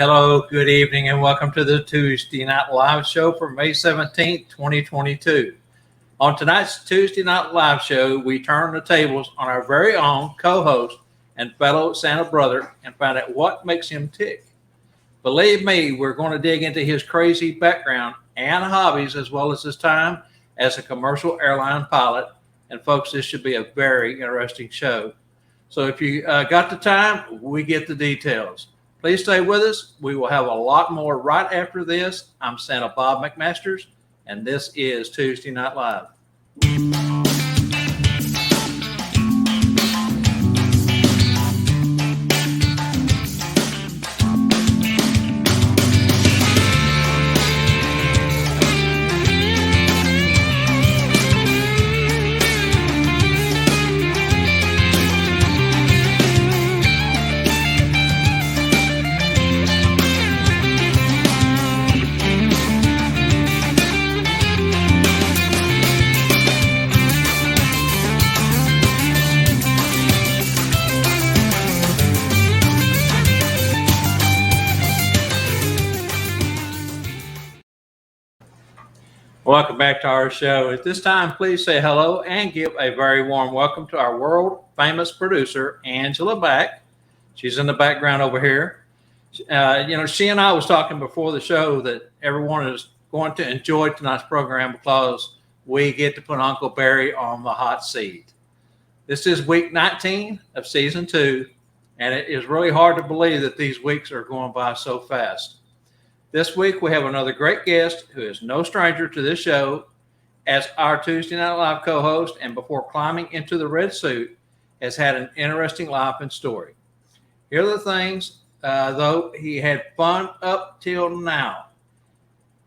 Hello, good evening, and welcome to the Tuesday Night Live show for May 17th, 2022. On tonight's Tuesday Night Live show, we turn the tables on our very own co-host and fellow Santa brother and find out what makes him tick. Believe me, we're going to dig into his crazy background and hobbies as well as his time as a commercial airline pilot. And folks, this should be a very interesting show. So if you got the time, we get the details. Please stay with us. We will have a lot more right after this. I'm Santa Bob McMasters, and this is Tuesday Night Live. Welcome back to our show. At this time, please say hello and give a very warm welcome to our world famous producer, Angela Back. She's in the background over here. She and I was talking before the show that everyone is going to enjoy tonight's program because we get to put Uncle Barry on the hot seat. This is week 19 of season 2, and it is really hard to believe that these weeks are going by so fast. This week, we have another great guest who is no stranger to this show as our Tuesday Night Live co-host, and before climbing into the red suit, has had an interesting life and story. Here are the things, though, he had fun up till now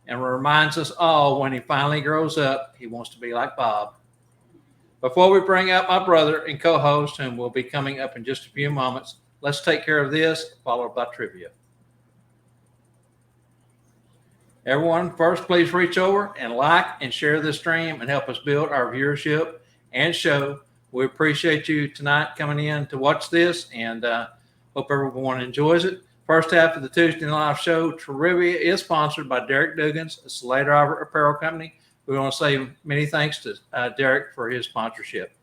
and reminds us all when he finally grows up, he wants to be like Bob. Before we bring up my brother and co-host, whom will be coming up in just a few moments, let's take care of this, followed by trivia. Everyone, first, please reach over and like and share this stream and help us build our viewership and show. We appreciate you tonight coming in to watch this, and hope everyone enjoys it. First half of the Tuesday Night Live show, trivia is sponsored by Derek Dugan's Slay Driver Apparel Company. We want to say many thanks to Derek for his sponsorship.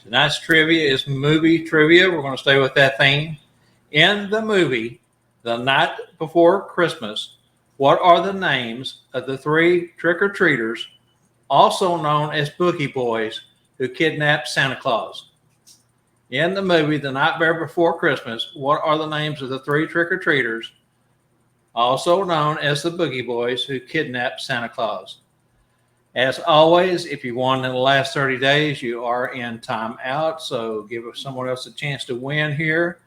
Tonight's trivia is movie trivia. We're going to stay with that theme. In the movie, The Night Before Christmas, what are the names of the 3 trick-or-treaters, also known as Boogie Boys, who kidnapped Santa Claus? In the movie, The Night Before Christmas, what are the names of the 3 trick-or-treaters, also known as the Boogie Boys, who kidnapped Santa Claus? As always, if you won in the last 30 days, you are in timeout. So give someone else a chance to win here.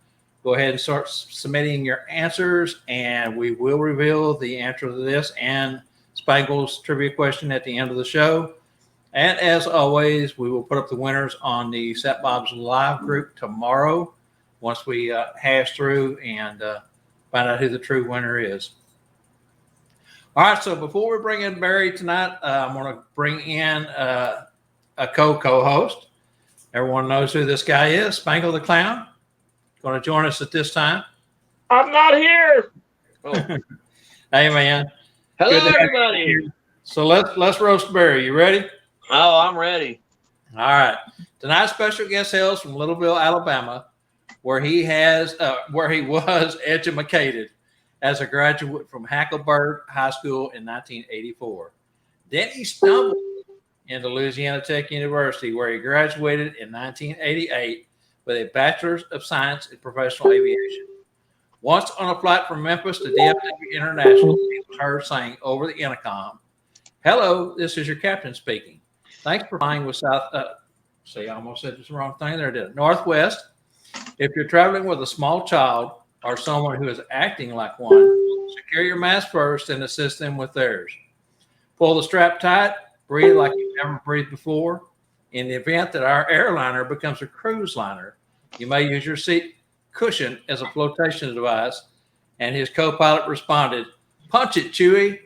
Go ahead and start submitting your answers, and we will reveal the answer to this and Spangle's trivia question at the end of the show. And as always, we will put up the winners on the Set Bob's Live group tomorrow once we hash through and find out who the true winner is. All right, so before we bring in Barry tonight, I'm going to bring in a co-host. Everyone knows who this guy is, Spangle the Clown. Going to join us at this time. I'm not here. Oh. Hey, man. Hello, everybody. So let's roast Barry. You ready? Oh, I'm ready. All right. Tonight's special guest hails from Littleville, Alabama, where he was educated as a graduate from Hackleburg High School in 1984. Then he stumbled into Louisiana Tech University, where he graduated in 1988 with a Bachelor's of Science in Professional Aviation. Once on a flight from Memphis to DFW International, he was heard saying over the intercom, "Hello, this is your captain speaking. Thanks for flying with South." I almost said the wrong thing there, did it? Northwest. If you're traveling with a small child or someone who is acting like one, secure your mask first and assist them with theirs. Pull the strap tight, breathe like you've never breathed before. In the event that our airliner becomes a cruise liner, you may use your seat cushion as a flotation device. And his co-pilot responded, "Punch it, Chewie."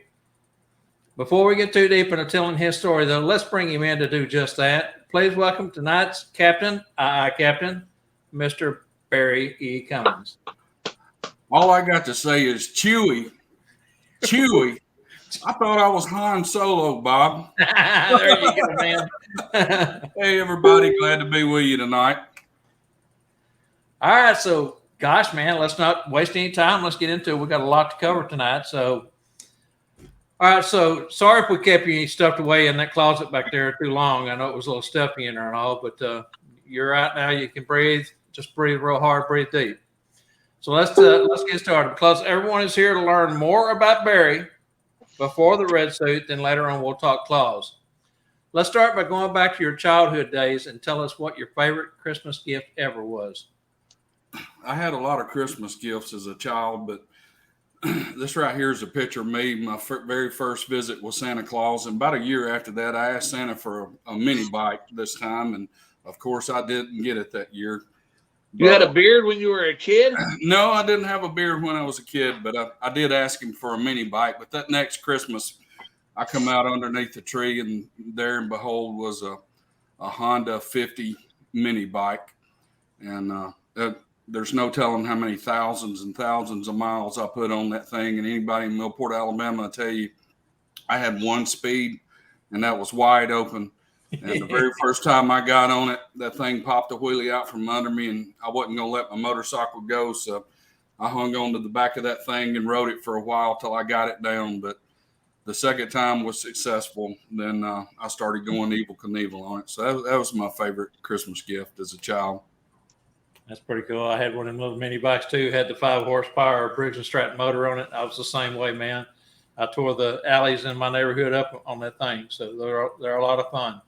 Before we get too deep into telling his story, though, let's bring him in to do just that. Please welcome tonight's captain, Captain, Mr. Barry E. Cummings. All I got to say is Chewie. Chewie. I thought I was Han Solo, Bob. There you go, man. Hey, everybody. Glad to be with you tonight. All right. So, gosh, man, let's not waste any time. Let's get into it. We've got a lot to cover tonight. So, all right. So, sorry if we kept you stuffed away in that closet back there too long. I know it was a little stuffy in there and all, but you're right now. You can breathe. Just breathe real hard. Breathe deep. So, let's get started because everyone is here to learn more about Barry before the red suit, then later on we'll talk claws. Let's start by going back to your childhood days and tell us what your favorite Christmas gift ever was. I had a lot of Christmas gifts as a child, but this right here is a picture of me. My very first visit with Santa Claus. And about a year after that, I asked Santa for a mini bike this time. And of course, I didn't get it that year. You had a beard when you were a kid? No, I didn't have a beard when I was a kid, but I did ask him for a mini bike. But that next Christmas, I come out underneath the tree, and there and behold was a Honda 50 mini bike. And there's no telling how many thousands and thousands of miles I put on that thing. And anybody in Millport, Alabama, will tell you I had one speed, and that was wide open. And the very first time I got on it, that thing popped a wheelie out from under me, and I wasn't going to let my motorcycle go. So I hung on to the back of that thing and rode it for a while till I got it down. But the second time was successful. Then I started going Evel Knievel on it. So that was my favorite Christmas gift as a child. That's pretty cool. I had one of them little mini bikes too. Had the 5 horsepower Briggs and Stratton motor on it. I was the same way, man. I tore the alleys in my neighborhood up on that thing. So they're a lot of fun.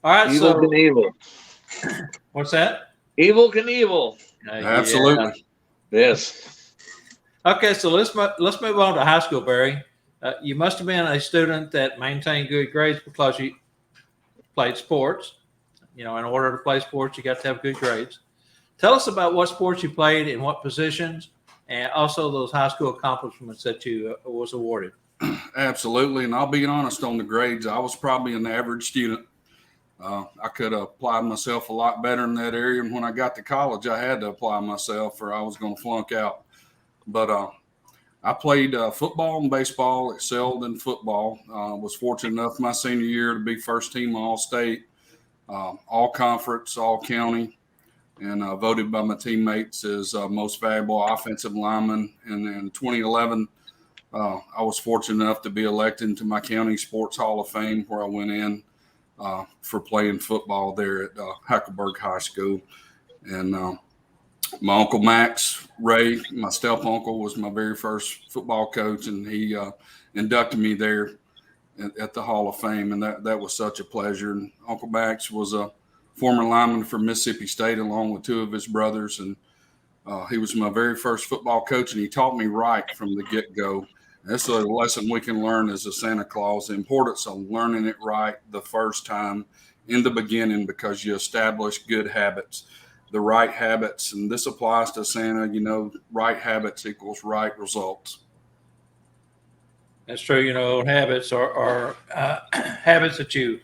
All right, Evel Knievel. What's that? Evel Knievel. Absolutely. Yeah. Yes. Okay, so let's move on to high school, Barry. You must have been a student that maintained good grades because you played sports. You know, in order to play sports, you got to have good grades. Tell us about what sports you played and what positions, and also those high school accomplishments that you was awarded. Absolutely, and I'll be honest on the grades. I was probably an average student. I could have applied myself a lot better in that area. And when I got to college, I had to apply myself or I was going to flunk out. But I played football and baseball, excelled in football. Was fortunate enough my senior year to be first team All-State, all-conference, all-county, and voted by my teammates as most valuable offensive lineman. And in 2011, I was fortunate enough to be elected into my county sports Hall of Fame where I went in for playing football there at Hackleburg High School. And my Uncle Max Ray, my step uncle, was my very first football coach, and he inducted me there at the Hall of Fame, and that was such a pleasure. And Uncle Max was a former lineman for Mississippi State along with 2 of his brothers, and he was my very first football coach, and he taught me right from the get-go. That's a lesson we can learn as a Santa Claus, the importance of learning it right the first time in the beginning because you establish good habits, the right habits. And this applies to Santa, you know, right habits equals right results. That's true. You know, habits are habits that you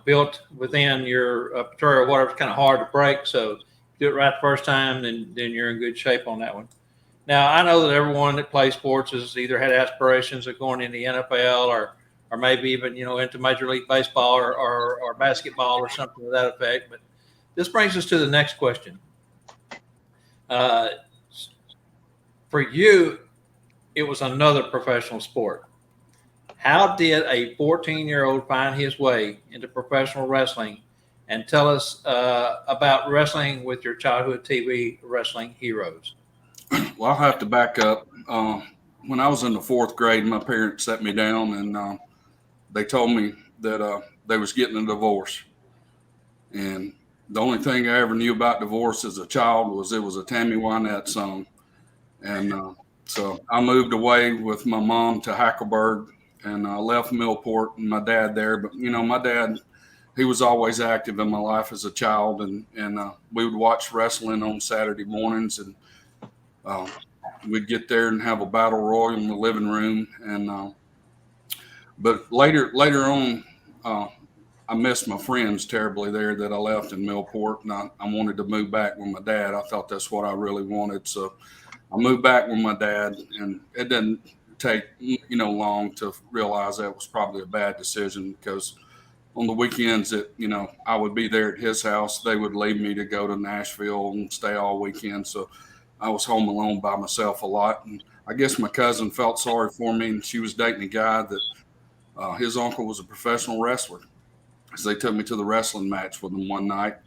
built within your repertoire or whatever. It's kind of hard to break. So do it right the first time, then you're in good shape on that one. Now, I know that everyone that plays sports has either had aspirations of going in the NFL or maybe even, into Major League Baseball or basketball or something to that effect. But this brings us to the next question. For you, it was another professional sport. How did a 14-year-old find his way into professional wrestling? And tell us about wrestling with your childhood TV wrestling heroes. Well, I'll have to back up. When I was in the 4th grade, my parents sat me down and they told me that they was getting a divorce. And the only thing I ever knew about divorce as a child was it was a Tammy Wynette song. And so I moved away with my mom to Hackleburg and I left Millport and my dad there. But my dad, he was always active in my life as a child, and we would watch wrestling on Saturday mornings, and we'd get there and have a battle royal in the living room. And but later on, I missed my friends terribly there that I left in Millport, and I wanted to move back with my dad. I thought that's what I really wanted, so I moved back with my dad, and it didn't take long to realize that was probably a bad decision, because on the weekends that I would be there at his house, they would leave me to go to Nashville and stay all weekend, so I was home alone by myself a lot. And I guess my cousin felt sorry for me, and she was dating a guy that his uncle was a professional wrestler. So they took me to the wrestling match with him one night.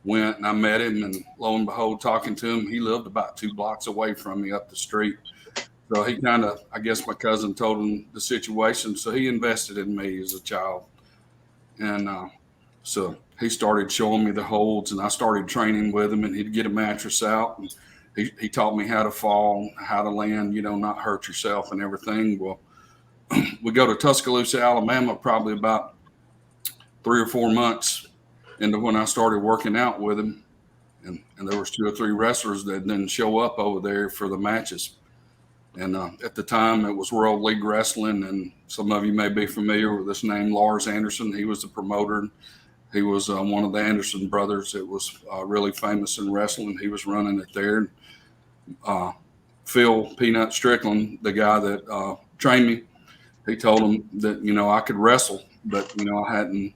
Went and I met him, and lo and behold, talking to him, he lived about 2 blocks away from me up the street. So he I guess my cousin told him the situation, so he invested in me as a child. And so he started showing me the holds, and I started training with him, and he'd get a mattress out, and he taught me how to fall, how to land, not hurt yourself and everything. Well, we go to Tuscaloosa, Alabama, probably about 3 or 4 months into when I started working out with him. And there was 2 or 3 wrestlers that didn't show up over there for the matches. And at the time, it was World League Wrestling, and some of you may be familiar with this name, Lars Anderson. He was the promoter. He was one of the Anderson brothers that was really famous in wrestling. He was running it there. Phil Peanut Strickland, the guy that trained me, he told him that, I could wrestle, but, I hadn't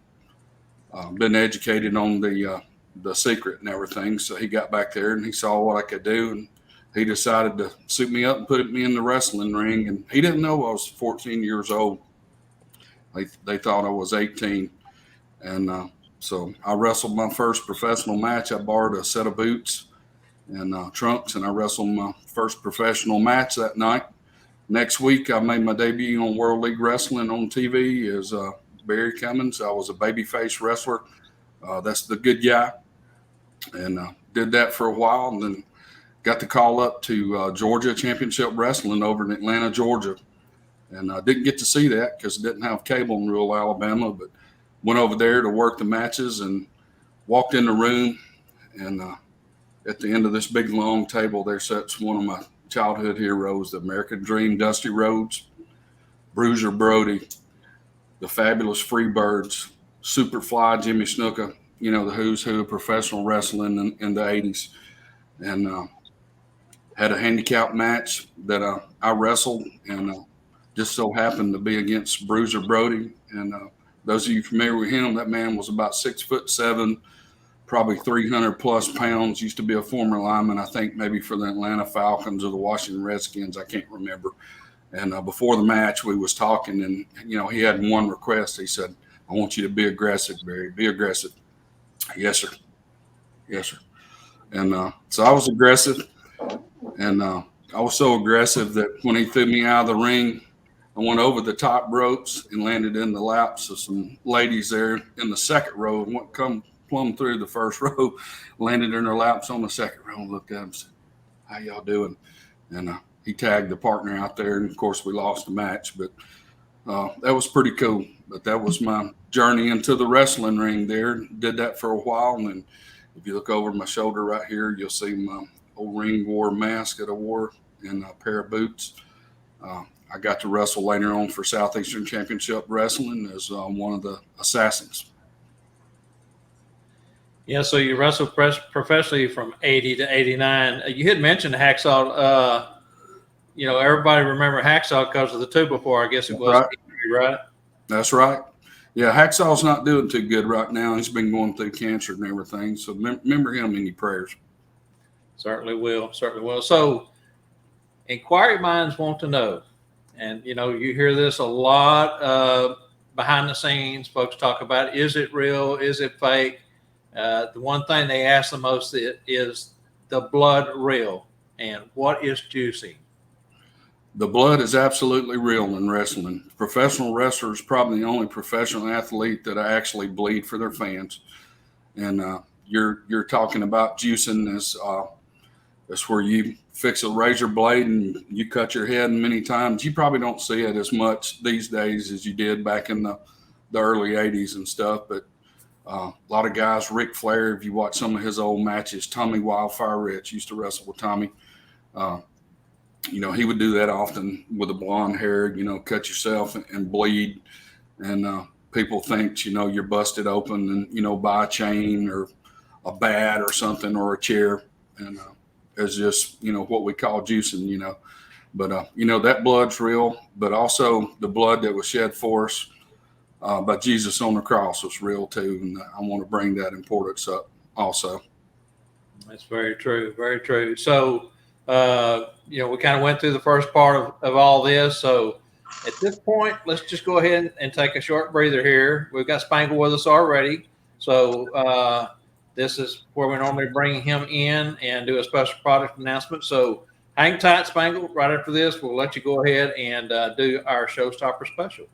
been educated on the secret and everything. So he got back there and he saw what I could do, and he decided to suit me up and put me in the wrestling ring. And he didn't know I was 14 years old. They thought I was 18. And so I wrestled my first professional match. I borrowed a set of boots and trunks, and I wrestled my first professional match that night. Next week, I made my debut on World League Wrestling on TV as Barry Cummings. I was a babyface wrestler. That's the good guy. And did that for a while, and then got the call up to Georgia Championship Wrestling over in Atlanta, Georgia. And I didn't get to see that because it didn't have cable in rural Alabama, but went over there to work the matches and walked in the room. And at the end of this big, long table, there sits one of my childhood heroes, the American Dream, Dusty Rhodes, Bruiser Brody, the Fabulous Freebirds, Superfly, Jimmy Snuka, the who's who of professional wrestling in the 80s. And had a handicap match that I wrestled, and just so happened to be against Bruiser Brody. And those of you familiar with him, that man was about 6'7", probably 300 plus pounds. Used to be a former lineman, I think maybe for the Atlanta Falcons or the Washington Redskins. I can't remember. And before the match, we was talking, and he had one request. He said, "I want you to be aggressive, Barry. Be aggressive." Yes, sir. Yes, sir. And so I was aggressive, and I was so aggressive that when he threw me out of the ring, I went over the top ropes and landed in the laps of some ladies there in the second row, and went come plumb through the first row, landed in their laps on the second row, and looked at them and said, "How y'all doing?" And he tagged the partner out there, and of course we lost the match, but that was pretty cool. But that was my journey into the wrestling ring there. Did that for a while, and then if you look over my shoulder right here, you'll see my old ring war mask that I wore and a pair of boots. I got to wrestle later on for Southeastern Championship Wrestling as one of the assassins. Yeah, so you wrestled professionally from 80 to 89. You had mentioned Hacksaw. Everybody remember Hacksaw because of the 2 before. I guess it was right? That's right. Yeah, Hacksaw's not doing too good right now. He's been going through cancer and everything. So remember him in your prayers. Certainly will. Certainly will. So inquiry minds want to know, and you hear this a lot behind the scenes. Folks talk about, is it real? Is it fake? The one thing they ask the most is the blood real, and what is juicy? The blood is absolutely real in wrestling. Professional wrestler is probably the only professional athlete that actually bleed for their fans. And you're talking about juicing as It's where you fix a razor blade and you cut your head many times. You probably don't see it as much these days as you did back in the early 80s and stuff. But a lot of guys, Ric Flair, if you watch some of his old matches, Tommy Wildfire Rich used to wrestle with Tommy. He would do that often with a blonde hair, cut yourself and bleed. And people think, you're busted open and, buy a chain or a bat or something or a chair. And it's just, what we call juicing, But, that blood's real, but also the blood that was shed for us by Jesus on the cross was real too. And I want to bring that importance up also. That's very true. Very true. So, we kind of went through the first part of all this. So at this point, let's just go ahead and take a short breather here. We've got Spangle with us already. So this is where we normally bring him in and do a special product announcement. So hang tight, Spangle. Right after this, we'll let you go ahead and do our Showstopper special.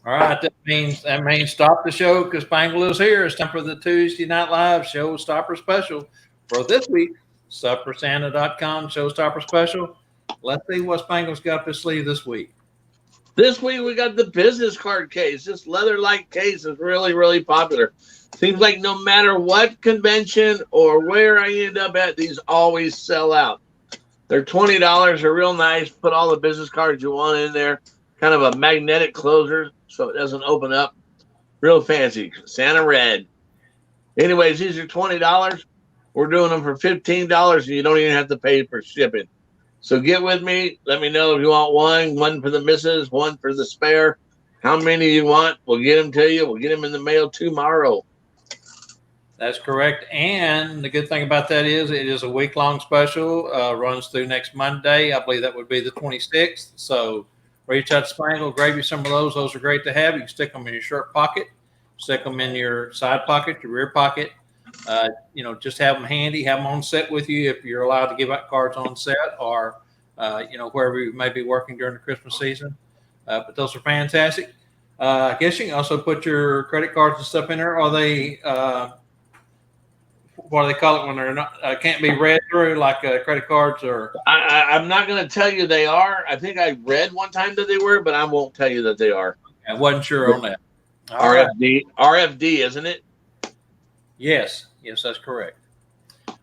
All right, that means stop the show because Spangle is here. It's time for the Tuesday Night Live Showstopper special for this week. SupperSanta.com Showstopper special. Let's see what Spangle's got up his sleeve this week. This week we got the business card case. This leather-like case is really, really popular. Seems like no matter what convention or where I end up at, these always sell out. They're $20. They're real nice. Put all the business cards you want in there. Kind of a magnetic closer so it doesn't open up. Real fancy. Santa red. Anyways, these are $20. We're doing them for $15 and you don't even have to pay for shipping. So get with me. Let me know if you want one for the missus, one for the spare. How many you want? We'll get them to you. We'll get them in the mail tomorrow. That's correct. And the good thing about that is it is a week-long special. Runs through next Monday. I believe that would be the 26th. So reach out to Spangle, grab you some of those. Those are great to have. You can stick them in your shirt pocket, stick them in your side pocket, your rear pocket. Just have them handy, have them on set with you if you're allowed to give out cards on set or, wherever you may be working during the Christmas season. But those are fantastic. I guess you can also put your credit cards and stuff in there. Are they, what do they call it when they're not, can't be read through like credit cards or? I'm not going to tell you they are. I think I read one time that they were, but I won't tell you that they are. I wasn't sure on that. RFD, isn't it? Yes, that's correct.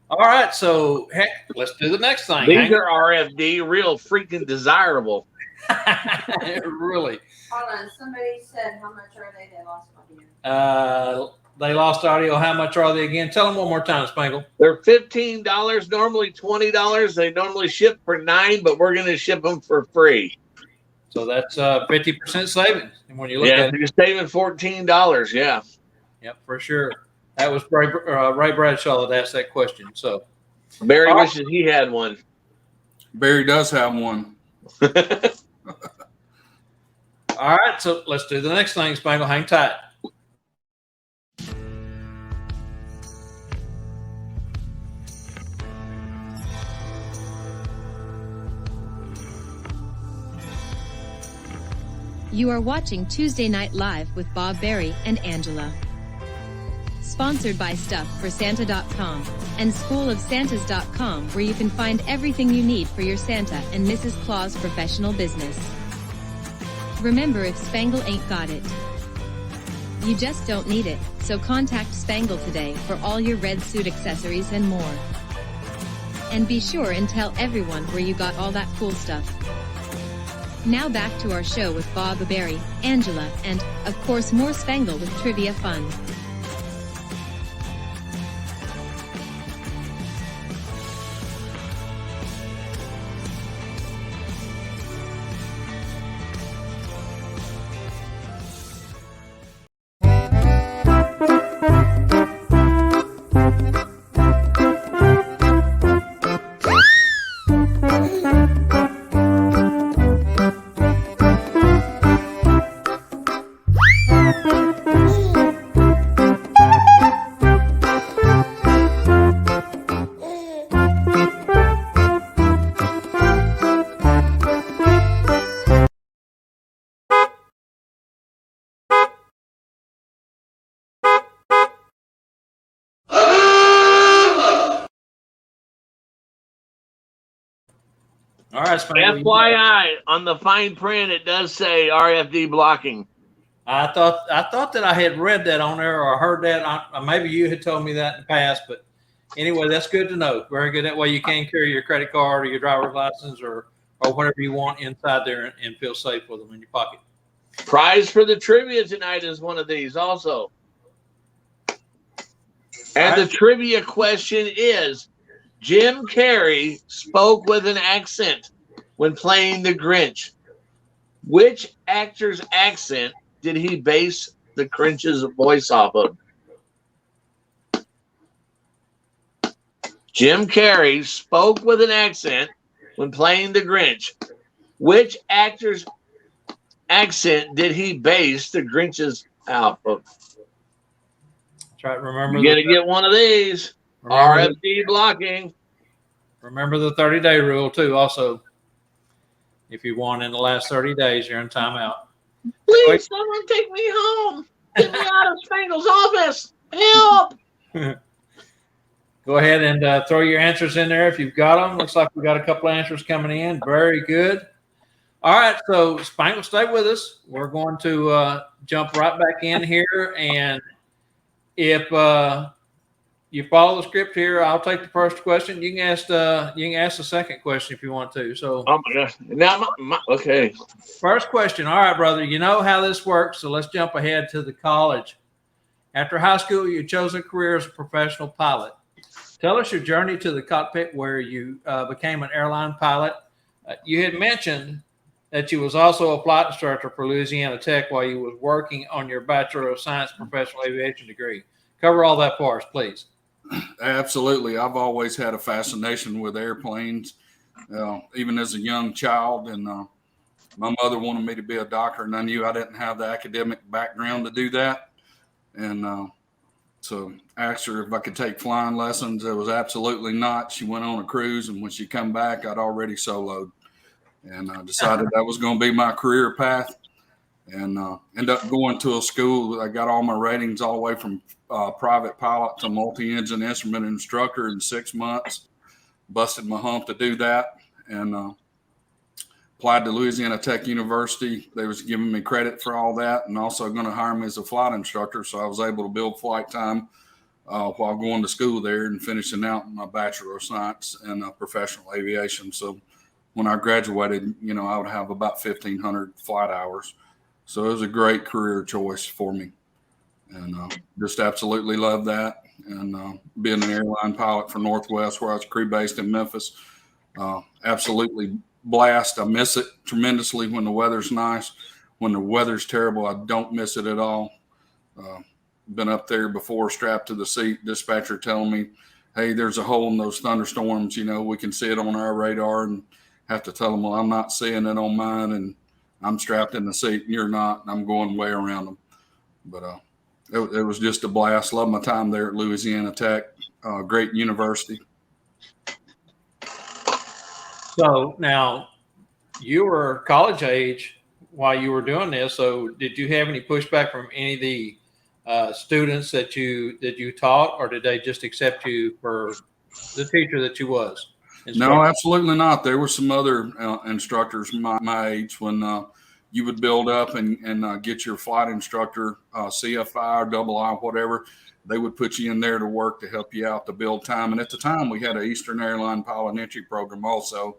All right, so heck, let's do the next thing. These are RFD, real freaking desirable. Really. Hold on, somebody said how much are they? They lost audio. They lost audio. How much are they again? Tell them one more time, Spangle. They're $15, normally $20. They normally ship for $9, but we're going to ship them for free. So that's 50% savings. And when you look at it, you're saving $14. Yeah. Yep, for sure. That was Ray Bradshaw that asked that question. So Barry wishes he had one. Barry does have one. all right, so let's do the next thing, Spangle. Hang tight. You are watching Tuesday Night Live with Bob Barry and Angela. Sponsored by StuffForSanta.com and SchoolOfSantas.com, where you can find everything you need for your Santa and Mrs. Claus professional business. Remember, if Spangle ain't got it, you just don't need it, so contact Spangle today for all your red suit accessories and more. And be sure and tell everyone where you got all that cool stuff. Now back to our show with Bob Barry, Angela, and, of course, more Spangle with trivia fun. All right, Spangle. FYI, on the fine print, it does say RFD blocking. I thought that I had read that on there or heard that. Maybe you had told me that in the past, but anyway, that's good to know. Very good. That way you can carry your credit card or your driver's license or whatever you want inside there and feel safe with them in your pocket. Prize for the trivia tonight is one of these also. And the trivia question is, Jim Carrey spoke with an accent when playing the Grinch. Which actor's accent did he base the Grinch's voice off of? Jim Carrey spoke with an accent when playing the Grinch. Which actor's accent did he base the Grinch's off of? Try to remember. You're going to get one of these. RFD blocking. Remember the 30-day rule, too, also. If you won in the last 30 days, you're in timeout. Please, someone take me home. Get me out of Spangle's office. Help. Go ahead and throw your answers in there if you've got them. Looks like we got a couple of answers coming in. Very good. All right, so Spangle, stay with us. We're going to jump right back in here, and if you follow the script here, I'll take the first question. You can ask the second question if you want to. So, oh my gosh! Now, okay. First question. All right, brother. You know how this works, so let's jump ahead to the college. After high school, you chose a career as a professional pilot. Tell us your journey to the cockpit where you became an airline pilot. You had mentioned that you was also a flight instructor for Louisiana Tech while you was working on your Bachelor of Science professional aviation degree. Cover all that for us, please. Absolutely. I've always had a fascination with airplanes, even as a young child. And my mother wanted me to be a doctor, and I knew I didn't have the academic background to do that. And so I asked her if I could take flying lessons. It was absolutely not. She went on a cruise, and when she come back, I'd already soloed. And I decided that was going to be my career path, and ended up going to a school. I got all my ratings all the way from private pilot to multi-engine instrument instructor in 6 months. Busted my hump to do that, and applied to Louisiana Tech University. They was giving me credit for all that, and also going to hire me as a flight instructor. So I was able to build flight time while going to school there and finishing out my Bachelor of Science in professional aviation. So when I graduated, I would have about 1,500 flight hours. So it was a great career choice for me, and just absolutely love that. And being an airline pilot for Northwest, where I was crew based in Memphis, absolutely blast. I miss it tremendously when the weather's nice. When the weather's terrible, I don't miss it at all. Been up there before, strapped to the seat, dispatcher telling me, hey, there's a hole in those thunderstorms. We can see it on our radar, and have to tell them, well, I'm not seeing it on mine, and I'm strapped in the seat, and you're not, and I'm going way around them. But it was just a blast. Love my time there at Louisiana Tech. Great university. So now you were college age while you were doing this. So did you have any pushback from any of the students that you taught, or did they just accept you for the teacher that you was? No, absolutely not. There were some other instructors my age when you would build up and get your flight instructor, CFI or double I, whatever. They would put you in there to work to help you out to build time. And at the time, we had an Eastern Airline pilot entry program also,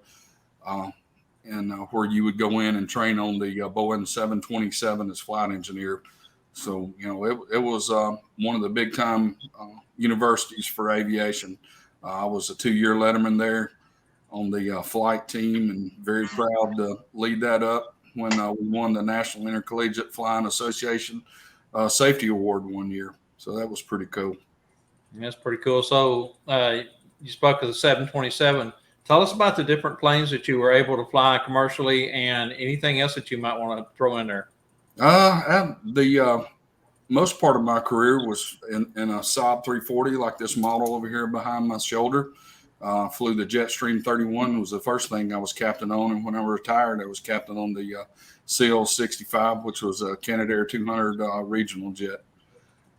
and where you would go in and train on the Boeing 727 as flight engineer. So, it was one of the big time universities for aviation. I was a 2-year letterman there on the flight team, and very proud to lead that up when we won the National Intercollegiate Flying Association Safety Award one year. So that was pretty cool. That's pretty cool. So you spoke of the 727. Tell us about the different planes that you were able to fly commercially and anything else that you might want to throw in there. The most part of my career was in a Saab 340, like this model over here behind my shoulder. Flew the Jetstream 31. It was the first thing I was captain on, and when I retired, I was captain on the CL 65, which was a Canadair 200 regional jet.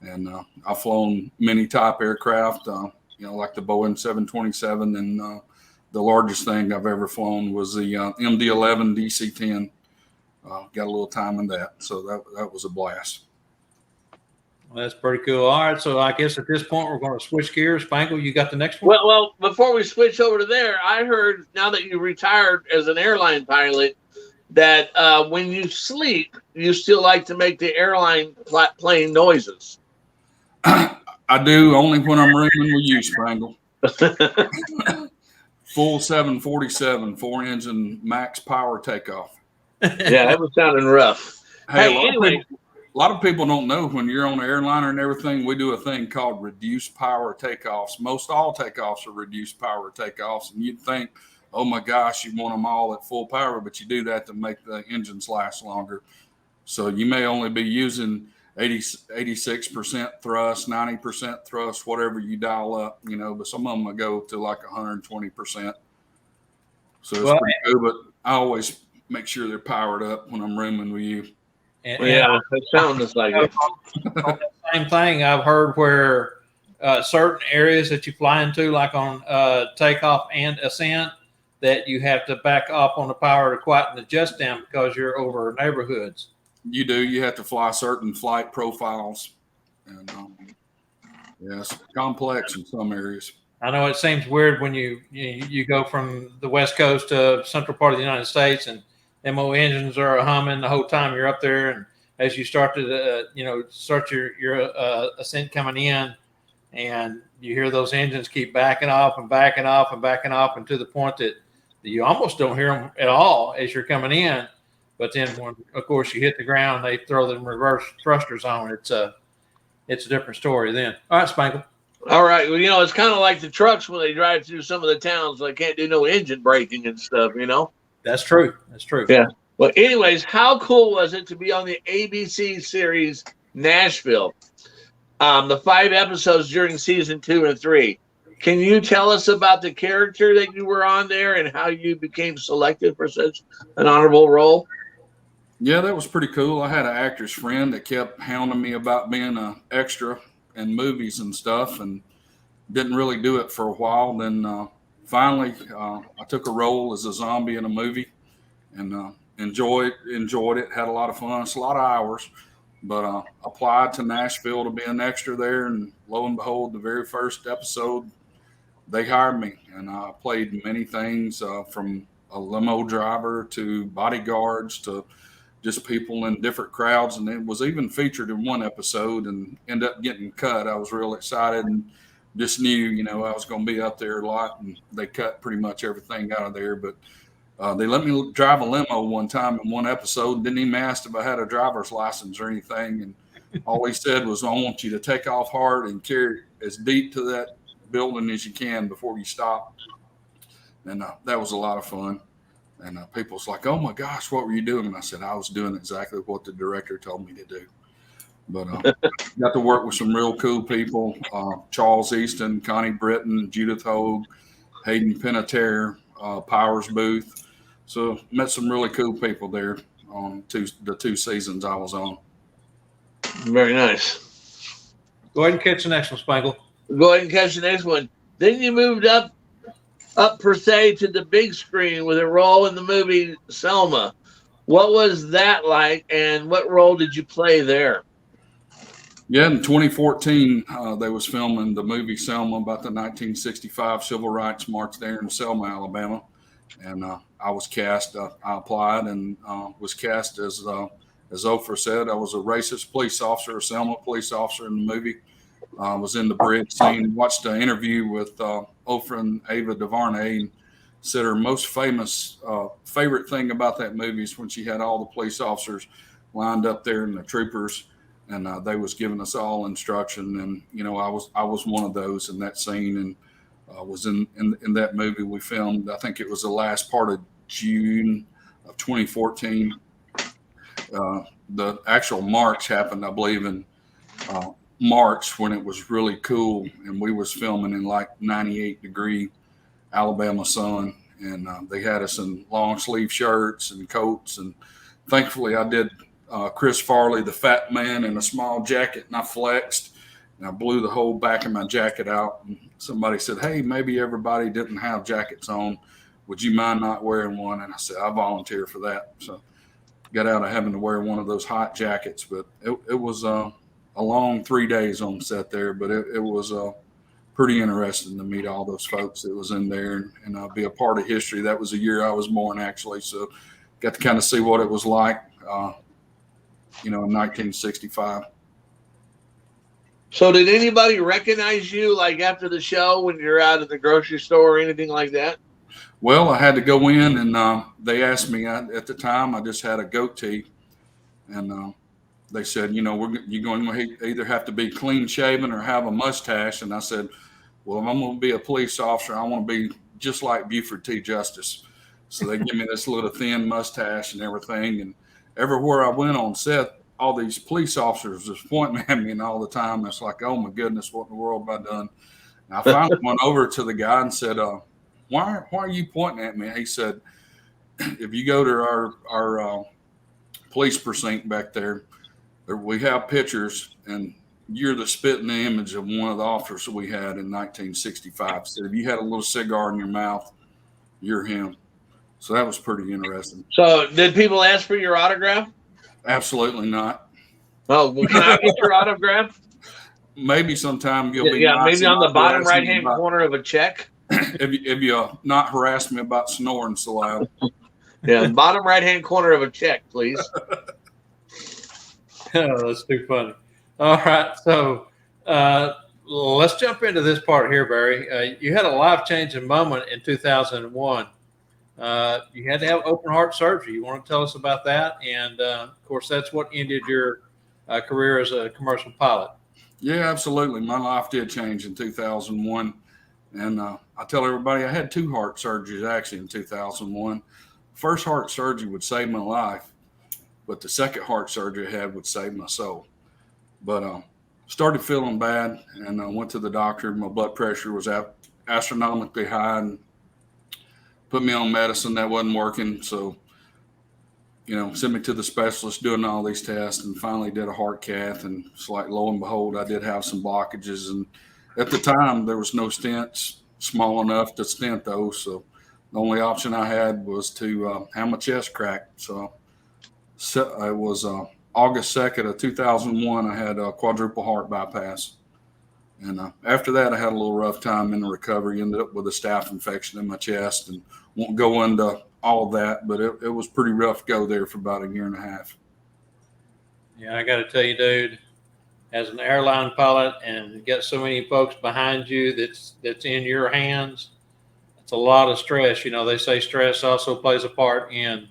And I've flown many type aircraft, like the Boeing 727 and the largest thing I've ever flown was the MD-11 DC-10. Got a little time in that, so that was a blast. Well, that's pretty cool. All right, so I guess at this point we're going to switch gears. Spangle, you got the next one? Well, before we switch over to there, I heard now that you retired as an airline pilot that when you sleep, you still like to make the airline plane noises. I do, only when I'm rooming with you, Spangle. Full 747, 4-engine max power takeoff. Yeah, that was sounding rough. Hey, anyway. A lot of people don't know when you're on an airliner and everything, we do a thing called reduced power takeoffs. Most all takeoffs are reduced power takeoffs. And you'd think, oh my gosh, you want them all at full power, but you do that to make the engines last longer. So you may only be using 86% thrust, 90% thrust, whatever you dial up, but some of them will go to like 120%. So it's pretty good, but I always make sure they're powered up when I'm rooming with you. Yeah, it sounds like it. Same thing I've heard where certain areas that you fly into, like on takeoff and ascent, that you have to back up on the power to quieten the jets down because you're over neighborhoods. You do. You have to fly certain flight profiles. And it's complex in some areas. I know it seems weird when you go from the West Coast to central part of the United States and MO engines are humming the whole time you're up there, and as you start to start your ascent coming in, and you hear those engines keep backing off and backing off and backing off, and to the point that you almost don't hear them at all as you're coming in. But then when, of course, you hit the ground, they throw them reverse thrusters on. It's a different story then. All right, Spangle. All right. Well, it's kind of like the trucks when they drive through some of the towns. They can't do no engine braking and stuff, That's true. That's true. Yeah. Well, anyways, how cool was it to be on the ABC series Nashville? The 5 episodes during season 2 and 3. Can you tell us about the character that you were on there and how you became selected for such an honorable role? Yeah, that was pretty cool. I had an actor's friend that kept hounding me about being an extra in movies and stuff, and didn't really do it for a while. Then finally, I took a role as a zombie in a movie, and enjoyed it. Had a lot of fun. It's a lot of hours, but applied to Nashville to be an extra there, and lo and behold, the very first episode, they hired me, and I played many things from a limo driver to bodyguards to just people in different crowds. And it was even featured in one episode and ended up getting cut. I was real excited and just knew, I was going to be up there a lot, and they cut pretty much everything out of there. But they let me drive a limo one time in one episode. Didn't even ask if I had a driver's license or anything. And all he said was, I want you to take off hard and carry as deep to that building as you can before you stop. And that was a lot of fun. And people's like, oh my gosh, what were you doing? And I said, I was doing exactly what the director told me to do. But got to work with some real cool people. Charles Easton, Connie Britton, Judith Hogue, Hayden Panettiere, Powers Booth. So met some really cool people there on the 2 seasons I was on. Very nice. Go ahead and catch the next one, Spangle. Go ahead and catch the next one. Then you moved up per se to the big screen with a role in the movie Selma. What was that like, and what role did you play there? Yeah, in 2014, they was filming the movie Selma about the 1965 Civil Rights March there in Selma, Alabama. And I was cast. I applied and was cast as Oprah said. I was a racist police officer, a Selma police officer in the movie. I was in the bridge scene, watched an interview with Oprah and Ava DuVernay, and said her most famous favorite thing about that movie is when she had all the police officers lined up there and the troopers, and they was giving us all instruction. And I was one of those in that scene, and was in that movie we filmed. I think it was the last part of June of 2014. The actual march happened, I believe, in March, when it was really cool, and we was filming in like 98-degree Alabama sun, and they had us in long sleeve shirts and coats, and thankfully I did Chris Farley, the fat man, in a small jacket, and I flexed and I blew the whole back of my jacket out and somebody said, hey, maybe everybody didn't have jackets on. Would you mind not wearing one? And I said, I volunteer for that. So got out of having to wear one of those hot jackets, but it was a long 3 days on set there, but it was pretty interesting to meet all those folks that was in there and be a part of history. That was the year I was born, actually. So got to kind of see what it was like, in 1965. So did anybody recognize you like after the show when you're out at the grocery store or anything like that? Well, I had to go in and they asked me at the time, I just had a goatee, and they said, you're going to either have to be clean shaven or have a mustache. And I said, well, if I'm going to be a police officer, I want to be just like Buford T. Justice. So they give me this little thin mustache and everything. And everywhere I went on set, all these police officers was pointing at me and all the time. It's like, oh my goodness, what in the world have I done? And I finally went over to the guy and said, why are you pointing at me? He said, if you go to our police precinct back there, we have pictures, and you're the spitting image of one of the officers we had in 1965. So if you had a little cigar in your mouth, you're him. So that was pretty interesting. So did people ask for your autograph? Absolutely not. Oh, well, can I get your autograph? Maybe sometime you'll be. Yeah, nice maybe on the bottom right-hand about, corner of a check. if you not harass me about snoring so loud. Yeah, bottom right-hand corner of a check, please. Oh, that's too funny. All right, so let's jump into this part here, Barry. You had a life-changing moment in 2001. You had to have open heart surgery. You want to tell us about that? And of course, that's what ended your career as a commercial pilot. Yeah, absolutely. My life did change in 2001. And I tell everybody I had 2 heart surgeries actually in 2001. First heart surgery would save my life, but the second heart surgery I had would save my soul. But started feeling bad, and I went to the doctor. My blood pressure was astronomically high, and put me on medicine that wasn't working. So, sent me to the specialist doing all these tests, and finally did a heart cath. And it's like, lo and behold, I did have some blockages. And at the time, there was no stents small enough to stent those. So the only option I had was to have my chest cracked. So it was August 2nd of 2001, I had a quadruple heart bypass. And after that, I had a little rough time in the recovery, ended up with a staph infection in my chest, and won't go into all of that, but it was pretty rough go there for about 1.5 years. Yeah, I got to tell you, dude, as an airline pilot and get so many folks behind you that's in your hands, it's a lot of stress. They say stress also plays a part in,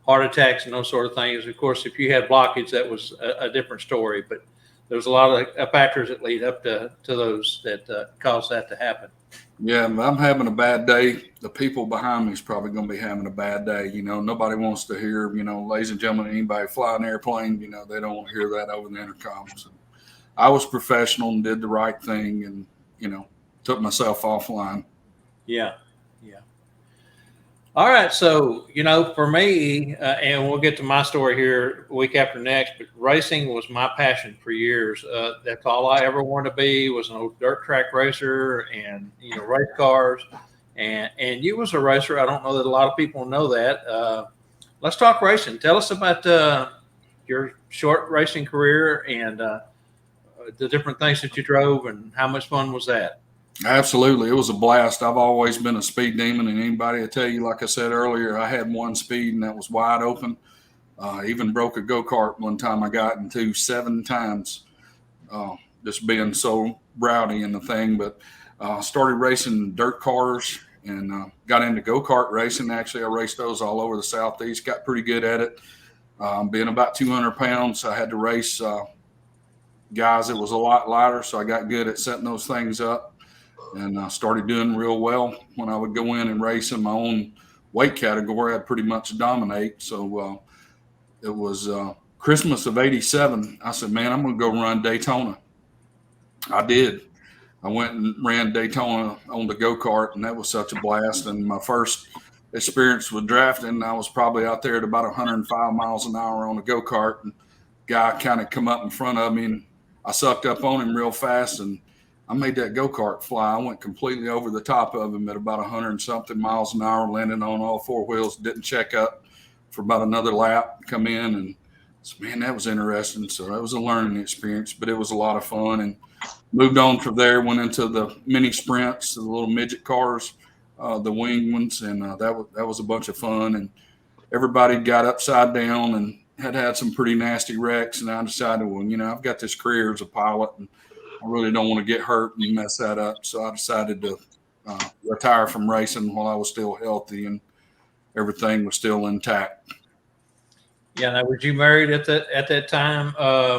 heart attacks and those sort of things. Of course, if you had blockage, that was a different story, but there's a lot of factors that lead up to those that cause that to happen. Yeah, I'm having a bad day. The people behind me is probably going to be having a bad day. Nobody wants to hear, ladies and gentlemen, anybody fly an airplane, they don't want to hear that over the intercom. So I was professional and did the right thing and, took myself offline. Yeah. All right. So, for me, and we'll get to my story here week after next, but racing was my passion for years. That's all I ever wanted to be, was an old dirt track racer and, race cars. And you was a racer. I don't know that a lot of people know that. Let's talk racing. Tell us about your short racing career and the different things that you drove and how much fun was that? Absolutely. It was a blast. I've always been a speed demon, and anybody will tell you, like I said earlier, I had one speed and that was wide open. Even broke a go-kart one time I got into 7 times, just being so rowdy in the thing. But started racing dirt cars and got into go-kart racing. Actually, I raced those all over the Southeast, got pretty good at it. Being about 200 pounds, I had to race guys that was a lot lighter, so I got good at setting those things up. And I started doing real well when I would go in and race in my own weight category. I'd pretty much dominate. So it was Christmas of '87. I said, man, I'm going to go run Daytona. I did. I went and ran Daytona on the go-kart, and that was such a blast. And my first experience with drafting, I was probably out there at about 105 miles an hour on a go-kart. And guy kind of come up in front of me, and I sucked up on him real fast, and I made that go-kart fly. I went completely over the top of him at about 100 and something miles an hour, landing on all four wheels, didn't check up for about another lap, come in, and so, man, that was interesting. So that was a learning experience, but it was a lot of fun. And moved on from there, went into the mini sprints, the little midget cars, the wing ones, and that was a bunch of fun. And everybody got upside down and had some pretty nasty wrecks. And I decided, well, I've got this career as a pilot, and I really don't want to get hurt and mess that up. So I decided to retire from racing while I was still healthy and everything was still intact. Yeah. Now, was you married at that time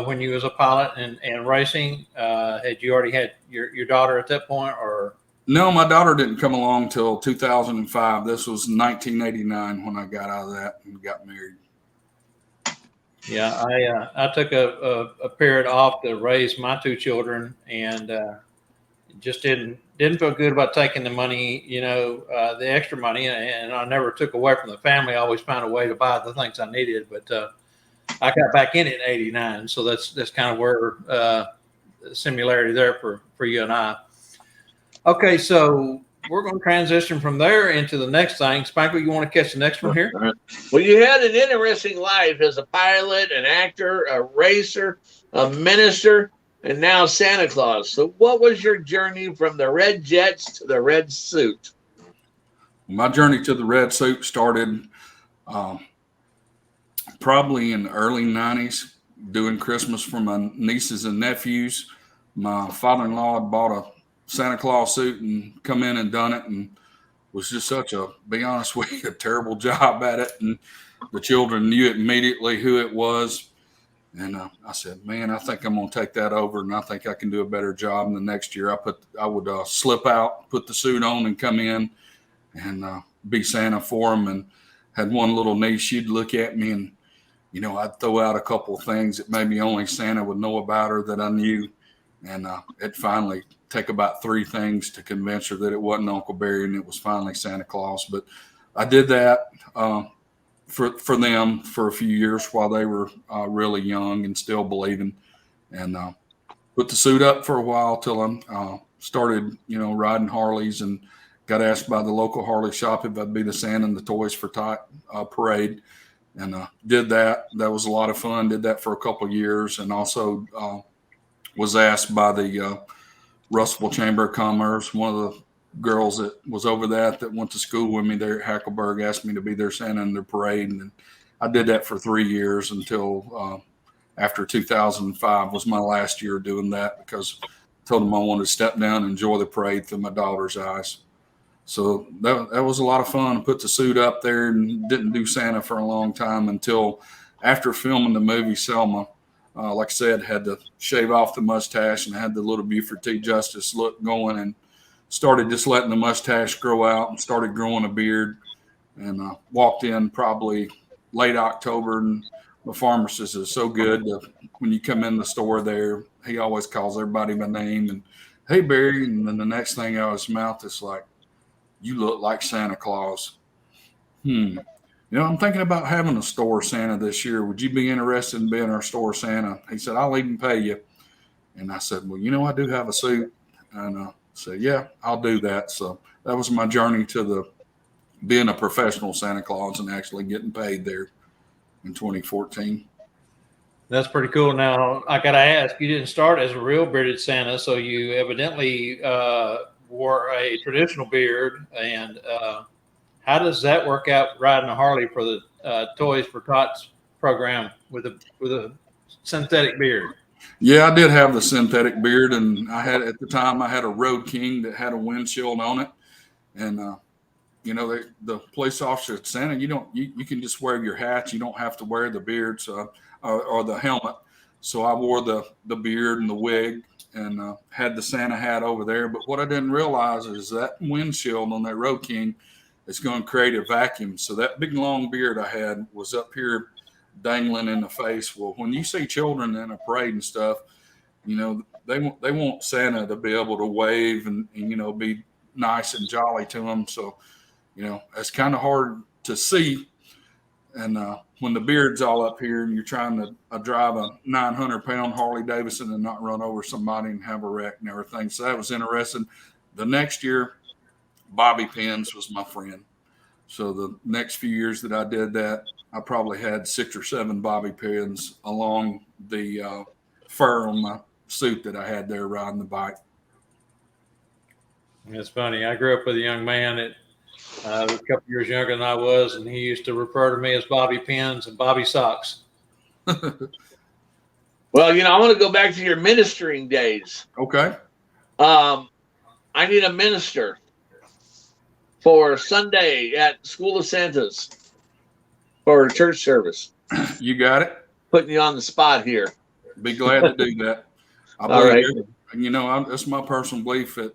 when you was a pilot and racing? Had you already had your daughter at that point, or? No, my daughter didn't come along till 2005. This was 1989 when I got out of that and got married. Yeah, I took a period off to raise my two children, and just didn't feel good about taking the money, the extra money, and I never took away from the family. I always found a way to buy the things I needed, but I got back in it in '89, so that's kind of where the similarity there for you and I. Okay, so we're going to transition from there into the next thing. Spanker, you want to catch the next one here? Well, you had an interesting life as a pilot, an actor, a racer, a minister, and now Santa Claus. So what was your journey from the red jets to the red suit? My journey to the red suit started probably in the early 90s, doing Christmas for my nieces and nephews. My father-in-law had bought a Santa Claus suit and come in and done it, and was just be honest with you, a terrible job at it. And the children knew immediately who it was. And I said, man, I think I'm going to take that over, and I think I can do a better job. And the next year I would slip out, put the suit on, and come in and be Santa for them. And had one little niece, she'd look at me and, I'd throw out a couple of things that maybe only Santa would know about her that I knew. And it finally take about 3 things to convince her that it wasn't Uncle Barry and it was finally Santa Claus. But I did that for them for a few years while they were really young and still believing, and put the suit up for a while till I started, riding Harleys, and got asked by the local Harley shop if I'd be the Santa in the Toys for Tot parade, and did that. That was a lot of fun. Did that for a couple of years, and also was asked by the Russellville Chamber of Commerce. One of the girls that was over that went to school with me there at Hackleburg asked me to be their Santa in their parade. And I did that for 3 years until after 2005 was my last year doing that, because I told them I wanted to step down and enjoy the parade through my daughter's eyes. So that was a lot of fun. I put the suit up there and didn't do Santa for a long time until after filming the movie Selma. Like I said, had to shave off the mustache and had the little Buford T. Justice look going, and started just letting the mustache grow out and started growing a beard, and walked in probably late October, and the pharmacist is so good that when you come in the store there, he always calls everybody by name and, hey, Barry. And then the next thing out of his mouth is like, you look like Santa Claus. I'm thinking about having a store Santa this year. Would you be interested in being our store Santa? He said, I'll even pay you. And I said, well, I do have a suit. And said, yeah, I'll do that. So that was my journey to being a professional Santa Claus and actually getting paid there in 2014. That's pretty cool. Now, I got to ask, you didn't start as a real bearded Santa, so you evidently wore a traditional beard. And how does that work out riding a Harley for the Toys for Tots program with a synthetic beard? Yeah, I did have the synthetic beard, and at the time I had a Road King that had a windshield on it. And the police officer at Santa, you can just wear your hat. You don't have to wear the beard, or the helmet. So I wore the beard and the wig, and had the Santa hat over there. But what I didn't realize is that windshield on that Road King is going to create a vacuum. So that big long beard I had was up here dangling in the face. Well, when you see children in a parade and stuff, they want Santa to be able to wave and be nice and jolly to them. So, it's kind of hard to see. And when the beard's all up here and you're trying to drive a 900-pound Harley Davidson and not run over somebody and have a wreck and everything. So that was interesting. The next year, bobby pins was my friend. So the next few years that I did that, I probably had 6 or 7 bobby pins along the fur on my suit that I had there riding the bike. It's funny. I grew up with a young man that was a couple years younger than I was, and he used to refer to me as Bobby Pins and Bobby Socks. Well, I want to go back to your ministering days. Okay. I need a minister for Sunday at School of Santas for a church service. You got it. Putting you on the spot here. Be glad to do that. I believe that's my personal belief that,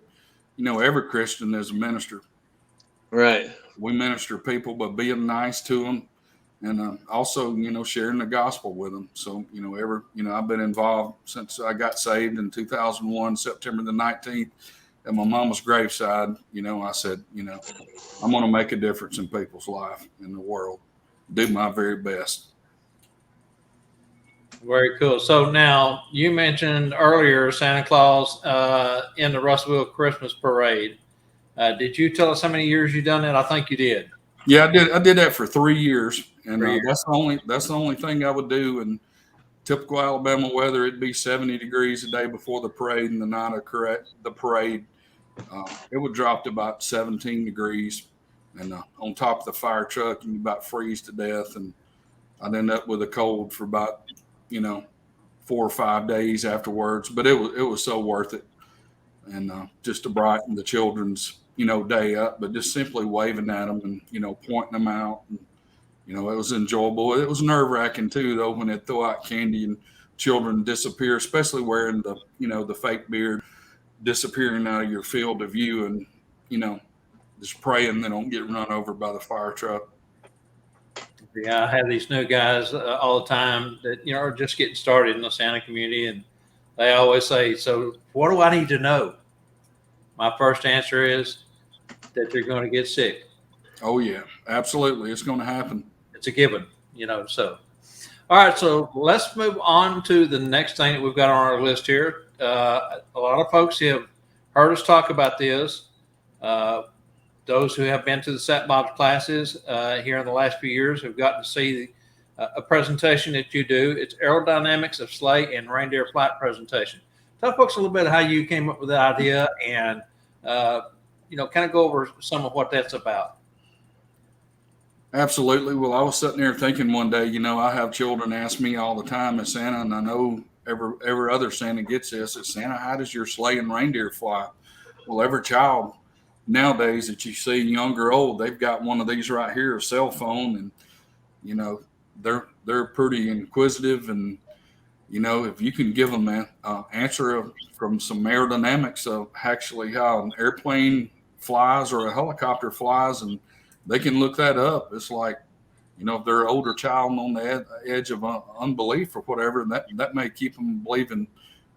every Christian is a minister. Right. We minister people by being nice to them and also, sharing the gospel with them. So, I've been involved since I got saved in 2001, September the 19th at my mama's graveside. I said, I'm going to make a difference in people's life in the world, do my very best. Very cool. So now you mentioned earlier Santa Claus in the Russellville Christmas Parade. Did you tell us how many years you've done that? I think you did. Yeah, I did that for 3 years, and that's the only thing I would do. In typical Alabama weather, it'd be 70 degrees the day before the parade, and the night of the parade, it would drop to about 17 degrees, and on top of the fire truck, and you about freeze to death, and I'd end up with a cold for about 4 or 5 days afterwards. But it was so worth it, and just to brighten the children's day up, but just simply waving at them and, pointing them out. And, it was enjoyable. It was nerve-wracking too, though, when they throw out candy and children disappear, especially wearing the fake beard, disappearing out of your field of view and, just praying they don't get run over by the fire truck. Yeah, I have these new guys all the time that, are just getting started in the Santa community, and they always say, so what do I need to know? My first answer is that they're going to get sick. Oh, yeah, absolutely. It's going to happen. It's a given, so. All right, so let's move on to the next thing that we've got on our list here. A lot of folks have heard us talk about this. Those who have been to the Sat Bob's classes here in the last few years have gotten to see a presentation that you do. It's aerodynamics of sleigh and reindeer flight presentation. Tell folks a little bit how you came up with the idea and, kind of go over some of what that's about. Absolutely. Well, I was sitting there thinking one day, I have children ask me all the time as Santa, and I know every other Santa gets this. It's Santa, how does your sleigh and reindeer fly? Well, every child nowadays that you see, young or old, they've got one of these right here, a cell phone, and, they're pretty inquisitive, and if you can give them an answer from some aerodynamics of actually how an airplane flies or a helicopter flies, and they can look that up. It's like, if they're an older child on the edge of unbelief or whatever, that may keep them believing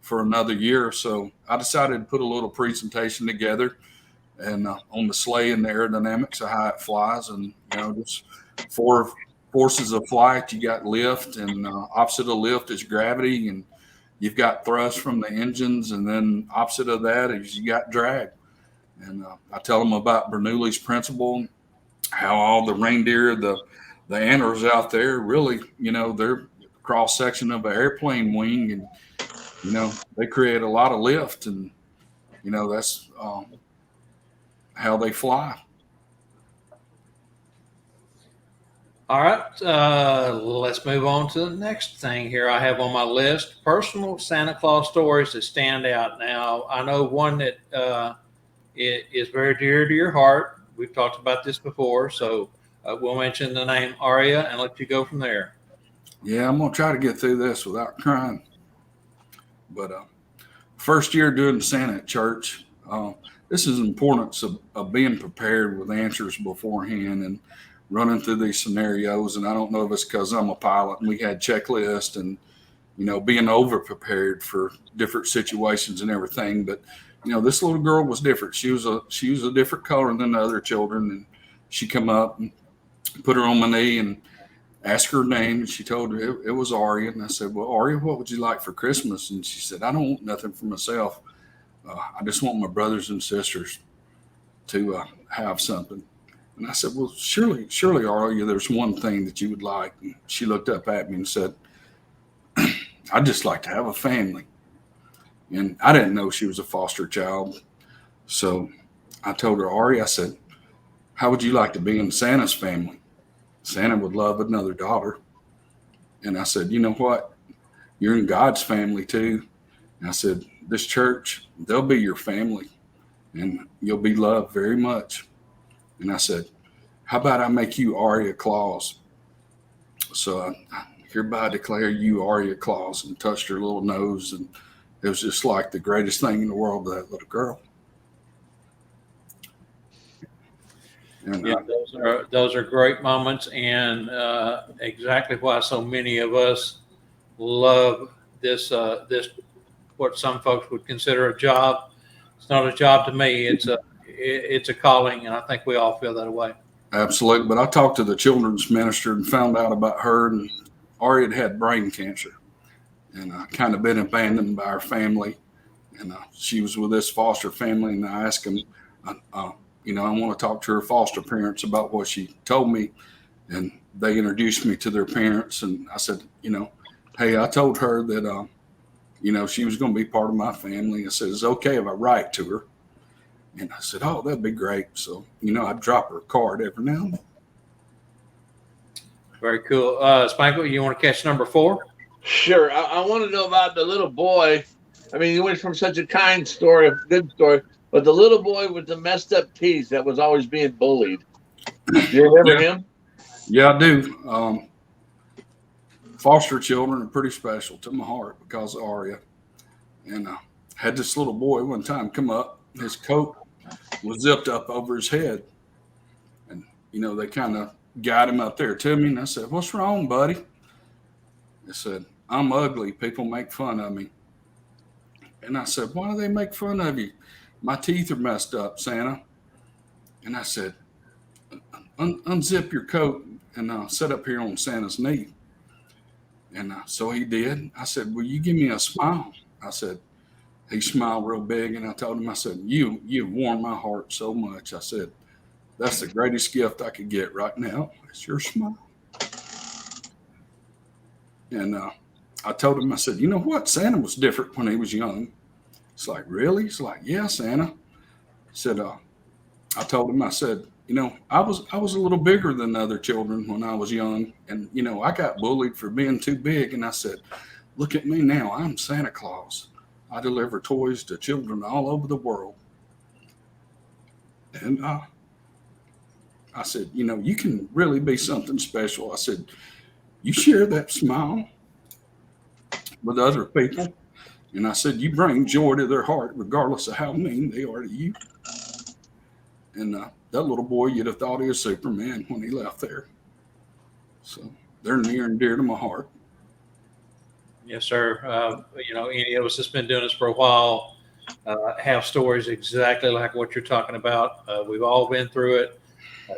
for another year. So I decided to put a little presentation together and on the sleigh and the aerodynamics of how it flies, and, just 4 forces of flight. You got lift, and opposite of lift is gravity, and you've got thrust from the engines, and then opposite of that is you got drag. And I tell them about Bernoulli's principle, how all the reindeer, the antlers out there, really, they're cross section of an airplane wing, and they create a lot of lift, and that's how they fly. All right, let's move on to the next thing here I have on my list, personal Santa Claus stories that stand out. Now, I know one that is very dear to your heart. We've talked about this before, so we'll mention the name Aria and let you go from there. Yeah, I'm going to try to get through this without crying. But first year doing Santa at church, this is the importance of being prepared with answers beforehand and running through these scenarios. And I don't know if it's because I'm a pilot and we had checklists and, being over prepared for different situations and everything. But, this little girl was different. She was a different color than the other children. And she come up and put her on my knee and asked her name, and she told her it was Aria. And I said, well, Aria, what would you like for Christmas? And she said, I don't want nothing for myself. I just want my brothers and sisters to have something. And I said, well, surely, Aria, there's one thing that you would like. And she looked up at me and said, I'd just like to have a family. And I didn't know she was a foster child. So I told her, Aria, I said, how would you like to be in Santa's family? Santa would love another daughter. And I said, you know what? You're in God's family too. And I said, this church, they'll be your family and you'll be loved very much. And I said, how about I make you Aria Claus? So I hereby declare you Aria Claus, and touched her little nose. And it was just like the greatest thing in the world to that little girl. And Yeah, those are great moments, and exactly why so many of us love this what some folks would consider a job. It's not a job to me. It's a calling, and I think we all feel that way. Absolutely. But I talked to the children's minister and found out about her, and Aria had brain cancer, and kind of been abandoned by her family. And she was with this foster family, and I asked them, I want to talk to her foster parents about what she told me. And they introduced me to their parents. And I said, hey, I told her that, she was going to be part of my family. I said, it's okay if I write to her. And I said, oh, that'd be great. So, I'd drop her a card every now and then. Very cool. Spangle, you want to catch number 4? Sure. I want to know about the little boy. I mean, you went from such a kind story, a good story, but the little boy with the messed up teeth that was always being bullied. Do you remember him? Yeah, I do. Foster children are pretty special to my heart because of Aria. And I had this little boy one time come up. His coat was zipped up over his head. And, they kind of got him up there to me. And I said, what's wrong, buddy? They said, I'm ugly. People make fun of me. And I said, why do they make fun of you? My teeth are messed up, Santa. And I said, unzip your coat and sit up here on Santa's knee. And so he did. I said, will you give me a smile? I said, he smiled real big. And I told him, I said, you've warmed my heart so much. I said, that's the greatest gift I could get right now. It's your smile. And I told him, I said, you know what? Santa was different when he was young. It's like, really? He's like, yeah, Santa. I said, I told him, I said, I was a little bigger than other children when I was young. And, I got bullied for being too big. And I said, look at me now. I'm Santa Claus. I deliver toys to children all over the world. And I said, you can really be something special. I said, you share that smile with other people. And I said, you bring joy to their heart, regardless of how mean they are to you. And that little boy, you'd have thought he was Superman when he left there. So they're near and dear to my heart. Yes, sir. Any of us that's been doing this for a while have stories exactly like what you're talking about. We've all been through it.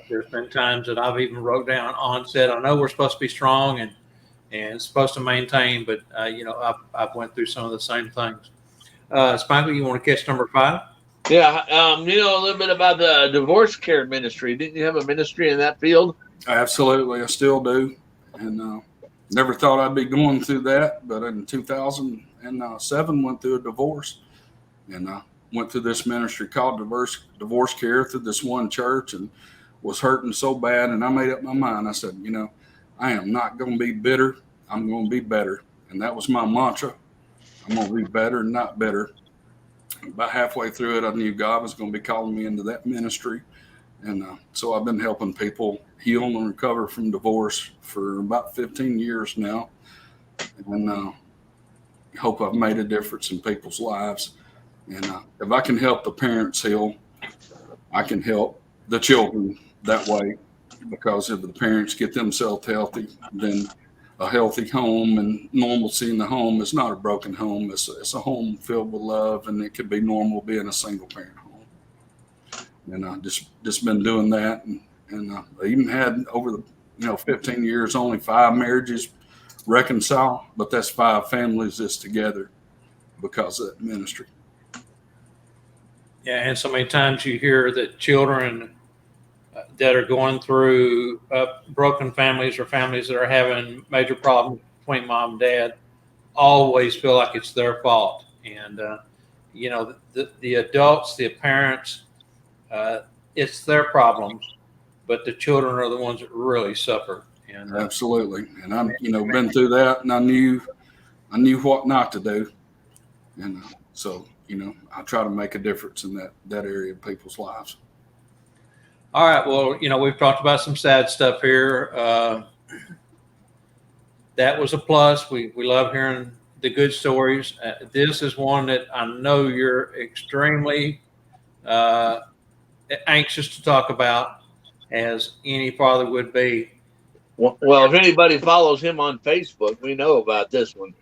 There's been times that I've even wrote down onset. I know we're supposed to be strong and supposed to maintain, but I've went through some of the same things. Spangle, you want to catch number 5? Yeah, a little bit about the divorce care ministry. Didn't you have a ministry in that field? Absolutely, I still do, and never thought I'd be going through that. But in 2007, went through a divorce, and went through this ministry called divorce care through this one church, and was hurting so bad. And I made up my mind. I said, I am not going to be bitter. I'm going to be better. And that was my mantra. I'm going to be better, not bitter. About halfway through it, I knew God was going to be calling me into that ministry. And so I've been helping people heal and recover from divorce for about 15 years now. And hope I've made a difference in people's lives. And if I can help the parents heal, I can help the children that way. Because if the parents get themselves healthy, then a healthy home and normalcy in the home is not a broken home. It's a home filled with love, and it could be normal being a single parent home. And I just been doing that, and I even had over the 15 years, only 5 marriages reconcile, but that's 5 families that's together because of that ministry. Yeah, and so many times you hear that children that are going through broken families or families that are having major problems between mom and dad always feel like it's their fault. And, the adults, the parents, it's their problems, but the children are the ones that really suffer. And Absolutely. And I'm, been through that, and I knew what not to do. And so, I try to make a difference in that area of people's lives. all right, well, we've talked about some sad stuff here. That was a plus. We love hearing the good stories. This is one that I know you're extremely anxious to talk about, as any father would be. Well, if anybody follows him on Facebook, we know about this one.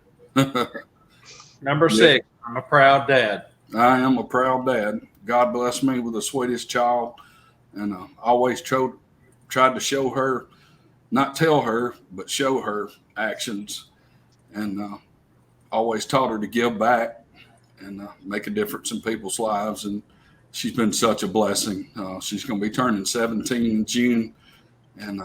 Number 6, I'm a proud dad. I am a proud dad. God bless me with the sweetest child, and always tried to show her, not tell her, but show her actions, and always taught her to give back and make a difference in people's lives. And she's been such a blessing. She's going to be turning 17 in June, and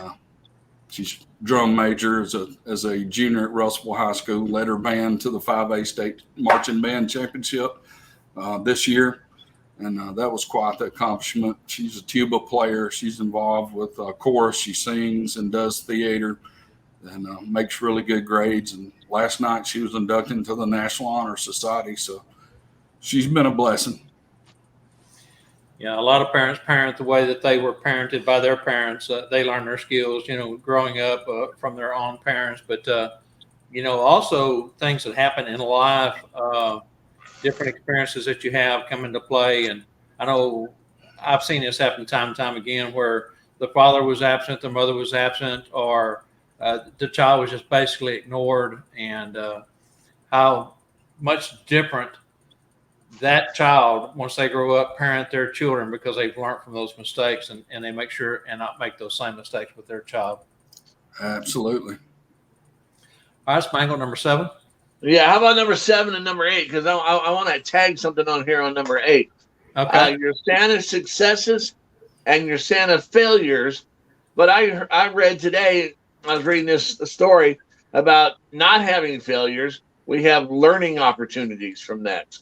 she's drum major as a junior at Russellville High School. Led her band to the 5A state marching band championship this year, and that was quite the accomplishment. She's a tuba player. She's involved with chorus. She sings and does theater, and makes really good grades. And last night she was inducted into the National Honor Society, so she's been a blessing. Yeah, a lot of parents parent the way that they were parented by their parents. They learn their skills, growing up from their own parents. But, also things that happen in life, different experiences that you have come into play. And I know I've seen this happen time and time again, where the father was absent, the mother was absent, or the child was just basically ignored, and how much different that child, once they grow up, parent their children, because they've learned from those mistakes, and they make sure and not make those same mistakes with their child. Absolutely. All right, Spangle, number 7. Yeah, how about number 7 and number 8? Because I want to tag something on here on number 8. Okay. Your Santa successes and your Santa failures. But I read today, I was reading this story about not having failures. We have learning opportunities from that.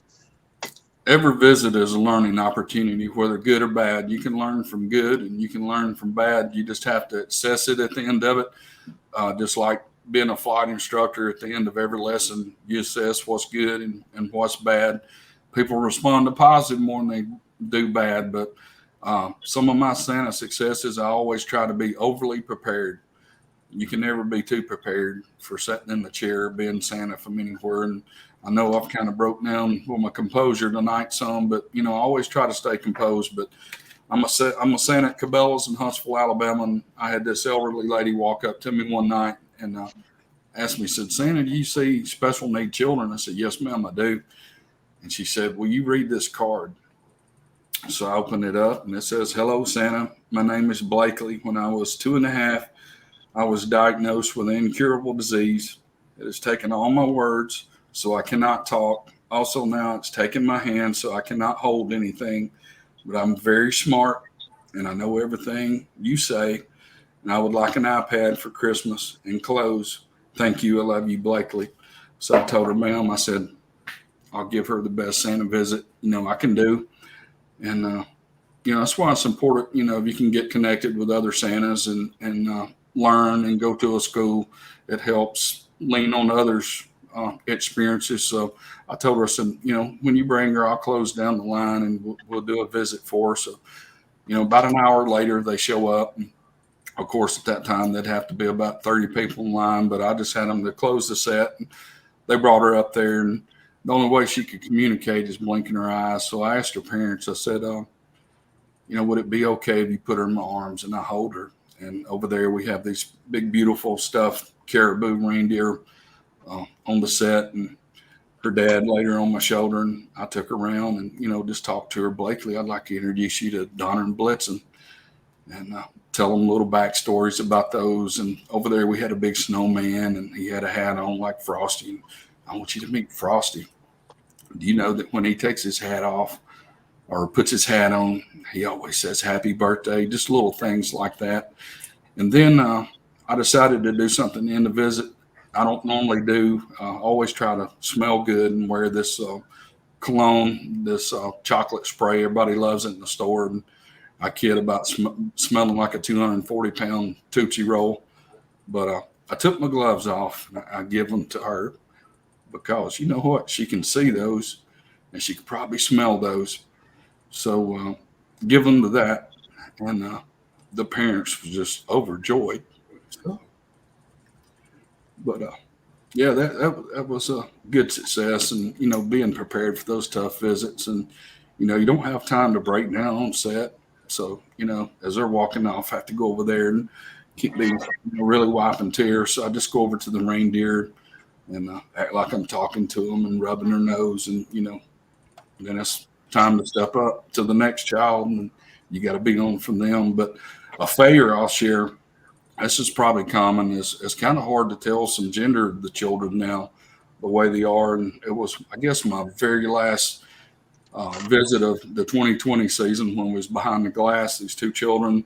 Every visit is a learning opportunity, whether good or bad. You can learn from good and you can learn from bad. You just have to assess it at the end of it. Just like being a flight instructor, at the end of every lesson, you assess what's good and what's bad. People respond to positive more than they do bad. But some of my Santa successes, I always try to be overly prepared. You can never be too prepared for sitting in the chair, being Santa from anywhere. And I know I've kind of broke down with my composure tonight some, but I always try to stay composed. But I'm a Santa at Cabela's in Huntsville, Alabama, and I had this elderly lady walk up to me one night and asked me, said, "Santa, do you see special need children?" I said, "Yes, ma'am, I do." And she said, "Will you read this card?" So I opened it up, and it says, "Hello, Santa. My name is Blakely. When I was 2.5, I was diagnosed with an incurable disease. It has taken all my words, so I cannot talk. Also now it's taken my hand, so I cannot hold anything. But I'm very smart, and I know everything you say. And I would like an iPad for Christmas and clothes. Thank you. I love you, Blakely." So I told her, "Ma'am," I said, "I'll give her the best Santa visit, I can do." And, that's why it's important, if you can get connected with other Santas and learn and go to a school, it helps lean on others' experiences. So I told her, I said, when you bring her, I'll close down the line and we'll do a visit for her. So, about an hour later, they show up. And of course, at that time, there'd have to be about 30 people in line, but I just had them to close the set. And they brought her up there, and the only way she could communicate is blinking her eyes. So I asked her parents, I said, would it be okay if you put her in my arms and I hold her? And over there, we have these big, beautiful stuffed caribou reindeer on the set. And her dad laid her on my shoulder, and I took her around and, just talked to her. "Blakely, I'd like to introduce you to Donner and Blitzen." and tell them little backstories about those. And over there, we had a big snowman, and he had a hat on like Frosty. I want you to meet Frosty. Do you know that when he takes his hat off or puts his hat on, he always says happy birthday, just little things like that. And then I decided to do something in the visit I don't normally do. Always try to smell good and wear this cologne, this chocolate spray. Everybody loves it in the store. And I kid about smelling like a 240-pound Tootsie Roll. But I took my gloves off and I give them to her because you know what? She can see those and she could probably smell those. So give them to that. And the parents were just overjoyed. So, but yeah, that was a good success. And, you know, being prepared for those tough visits. And, you know, you don't have time to break down on set. So, you know, as they're walking off, I have to go over there and keep being really wiping tears. So I just go over to the reindeer and act like I'm talking to them and rubbing their nose. And, you know, then it's time to step up to the next child and you got to be on from them. But a failure I'll share, this is probably common, it's kind of hard to tell some gender of the children now, the way they are. And it was, I guess, my very last visit of the 2020 season when we was behind the glass. These two children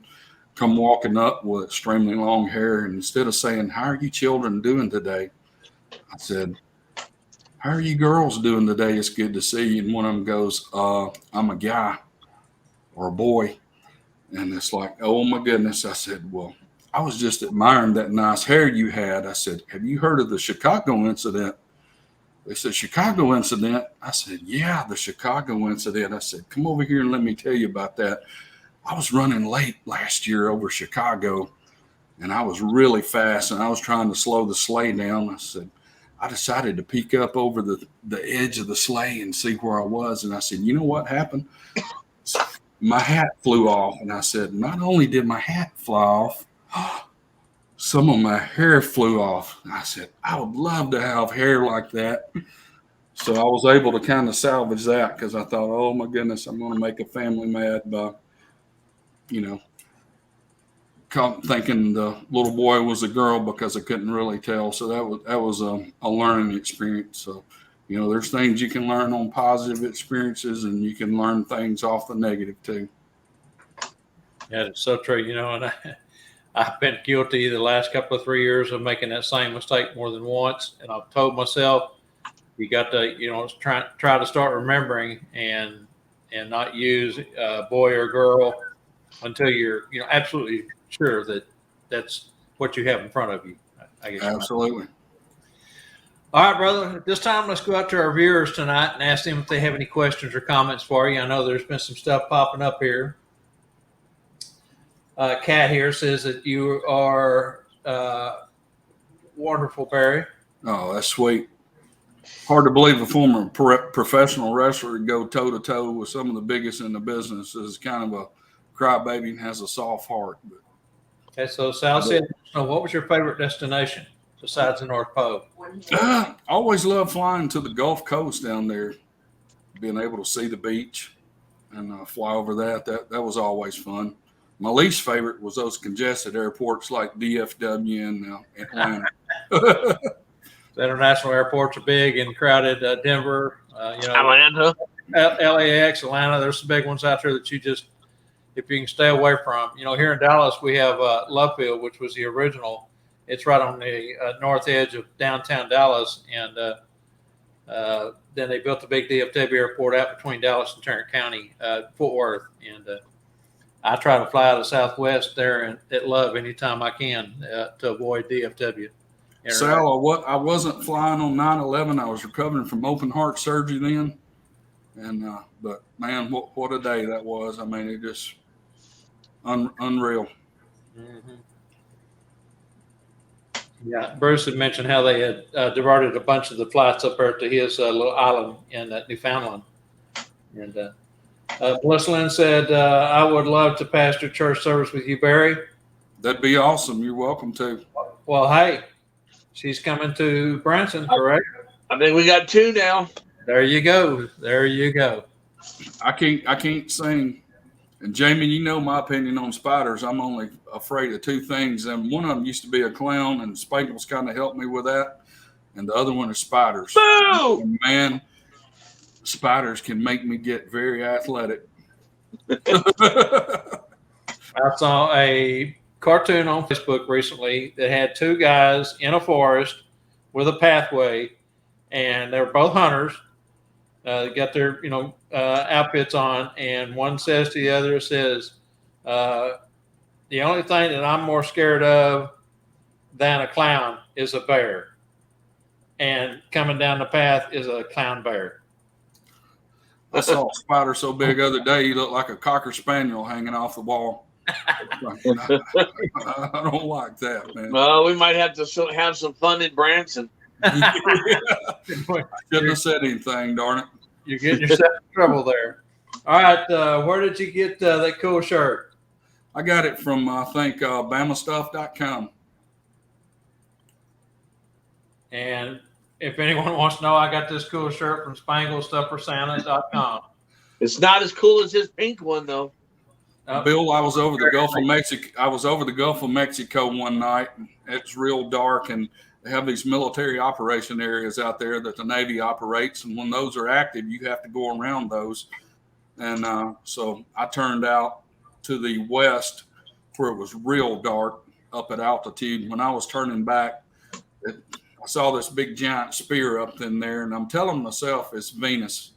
come walking up with extremely long hair. And instead of saying, "How are you children doing today?" I said, "How are you girls doing today? It's good to see you." And one of them goes, "I'm a guy or a boy." And it's like, oh my goodness. I said, "Well, I was just admiring that nice hair you had." I said, "Have you heard of the Chicago incident?" They said, "Chicago incident?" I said, "Yeah, the Chicago incident." I said, "Come over here and let me tell you about that. I was running late last year over Chicago and I was really fast and I was trying to slow the sleigh down." I said, "I decided to peek up over the edge of the sleigh and see where I was." And I said, "You know what happened? My hat flew off." And I said, "Not only did my hat fly off, some of my hair flew off." And I said, "I would love to have hair like that." So I was able to kind of salvage that because I thought, oh my goodness, I'm going to make a family mad by, you know, thinking the little boy was a girl because I couldn't really tell. So that was a learning experience. So, you know, there's things you can learn on positive experiences and you can learn things off the negative too. Yeah, it's so true. You know, and I've been guilty the last couple of 3 years of making that same mistake more than once. And I've told myself, you got to, you know, try to start remembering and not use boy or girl until you're, you know, absolutely sure that that's what you have in front of you. I guess. Absolutely. All right, brother. At this time, let's go out to our viewers tonight and ask them if they have any questions or comments for you. I know there's been some stuff popping up here. Kat here says that you are wonderful, Barry. Oh, that's sweet. Hard to believe a former professional wrestler would go toe-to-toe with some of the biggest in the business. Is kind of a crybaby and has a soft heart. But, Okay, so Sal said, what was your favorite destination besides the North Pole? I always loved flying to the Gulf Coast down there, being able to see the beach and fly over that. That was always fun. My least favorite was those congested airports like DFW and Atlanta. The international airports are big and crowded. Denver, you know, Atlanta, LAX, Atlanta. There's some big ones out there that you just, if you can stay away from. You know, here in Dallas, we have Love Field, which was the original. It's right on the north edge of downtown Dallas. And then they built the big DFW airport out between Dallas and Tarrant County, Fort Worth. And I try to fly out of Southwest there at Love anytime I can to avoid DFW. Sal, I wasn't flying on 9/11. I was recovering from open heart surgery then. And but man, what a day that was. I mean, it just unreal. Mm-hmm. Yeah, Bruce had mentioned how they had diverted a bunch of the flights up there to his little island in Newfoundland. And Blissland said, I would love to pastor church service with you, Barry. That'd be awesome. You're welcome to. Well, hey, she's coming to Branson, correct? I think we got 2 now. There you go. There you go. I can't sing And Jamie, you know my opinion on spiders. I'm only afraid of two things. And one of them used to be a clown, and Spangles kind of helped me with that. And the other one is spiders. Boo! And man, spiders can make me get very athletic. I saw a cartoon on Facebook recently that had two guys in a forest with a pathway, and they were both hunters. They got their outfits on, and one says to the other, the only thing that I'm more scared of than a clown is a bear. And coming down the path is a clown bear. I saw a spider so big the other day, he looked like a Cocker Spaniel hanging off the wall. I don't like that, man. Well, we might have to have some fun in Branson. I shouldn't have said anything, darn it. You're getting yourself in trouble there. All right, where did you get that cool shirt? I got it from, I think, BamaStuff.com. And if anyone wants to know, I got this cool shirt from SpanglesStuffForSanta.com. It's not as cool as his pink one, though. Bill, I was over the Gulf of Mexico. I was over the Gulf of Mexico one night. And it's real dark, and they have these military operation areas out there that the Navy operates. And when those are active, you have to go around those. And so I turned out to the west where it was real dark up at altitude. When I was turning back, I saw this big giant spear up in there, and I'm telling myself it's Venus,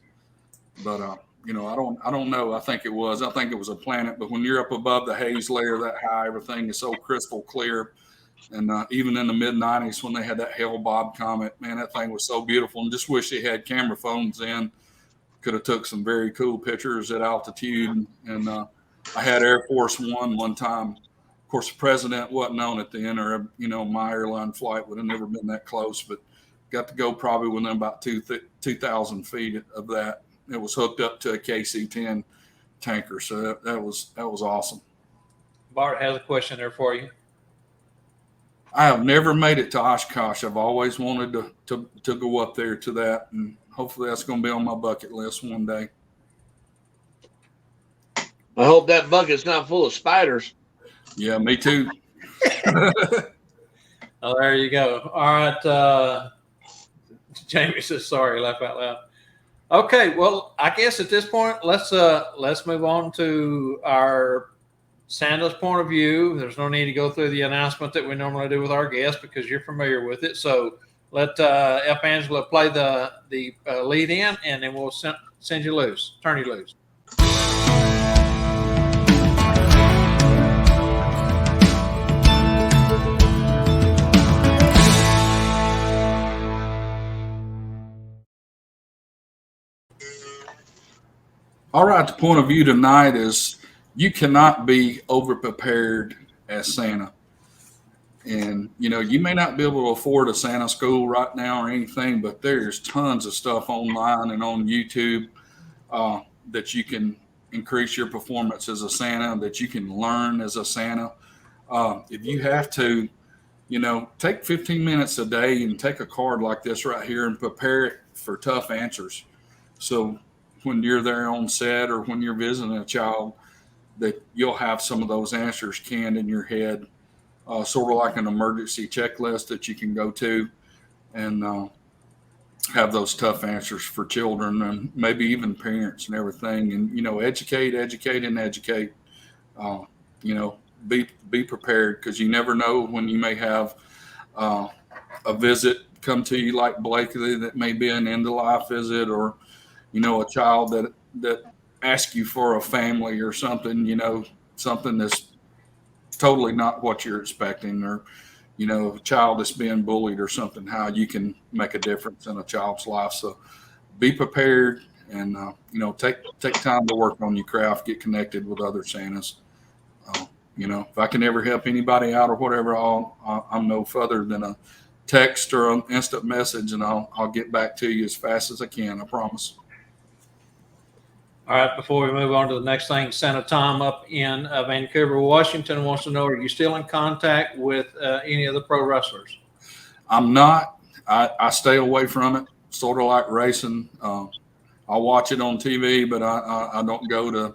but I don't know. I think it was a planet. But when you're up above the haze layer that high, everything is so crystal clear. And even in the mid '90s, when they had that Hale-Bopp comet, man, that thing was so beautiful. And just wish they had camera phones in. Could have took some very cool pictures at altitude. And I had Air Force one time. Of course, the president wasn't on it then, or my airline flight would have never been that close. But got to go probably within about 2,000 feet of that. It was hooked up to a KC-10 tanker, so that was awesome. Bart has a question there for you. I have never made it to Oshkosh. I've always wanted to go up there to that, and hopefully that's going to be on my bucket list one day. I hope that bucket's not full of spiders. Yeah, me too. Oh, there you go. All right. Jamie says sorry, laugh out loud. Okay, well, I guess at this point, let's move on to our Santa's point of view. There's no need to go through the announcement that we normally do with our guests because you're familiar with it. So let F. Angela play the lead in, and then we'll send you loose, turn you loose. All right, the point of view tonight is you cannot be over-prepared as Santa. And, you may not be able to afford a Santa school right now or anything, but there's tons of stuff online and on YouTube that you can increase your performance as a Santa, that you can learn as a Santa. If you have to, take 15 minutes a day and take a card like this right here and prepare it for tough answers. So when you're there on set or when you're visiting a child, that you'll have some of those answers canned in your head, sort of like an emergency checklist that you can go to and have those tough answers for children and maybe even parents and everything. And, educate, and educate. Be prepared, because you never know when you may have a visit come to you like Blakely that may be an end-of-life visit, or a child that asks you for a family or something, something that's totally not what you're expecting, or, a child that's being bullied or something, how you can make a difference in a child's life. So be prepared and, take time to work on your craft, get connected with other Santas. If I can ever help anybody out or whatever, I'm no further than a text or an instant message, and I'll get back to you as fast as I can. I promise. All right, before we move on to the next thing, Santa Tom up in Vancouver, Washington wants to know, are you still in contact with any of the pro wrestlers? I'm not. I stay away from it, sort of like racing. I watch it on TV, but I don't go to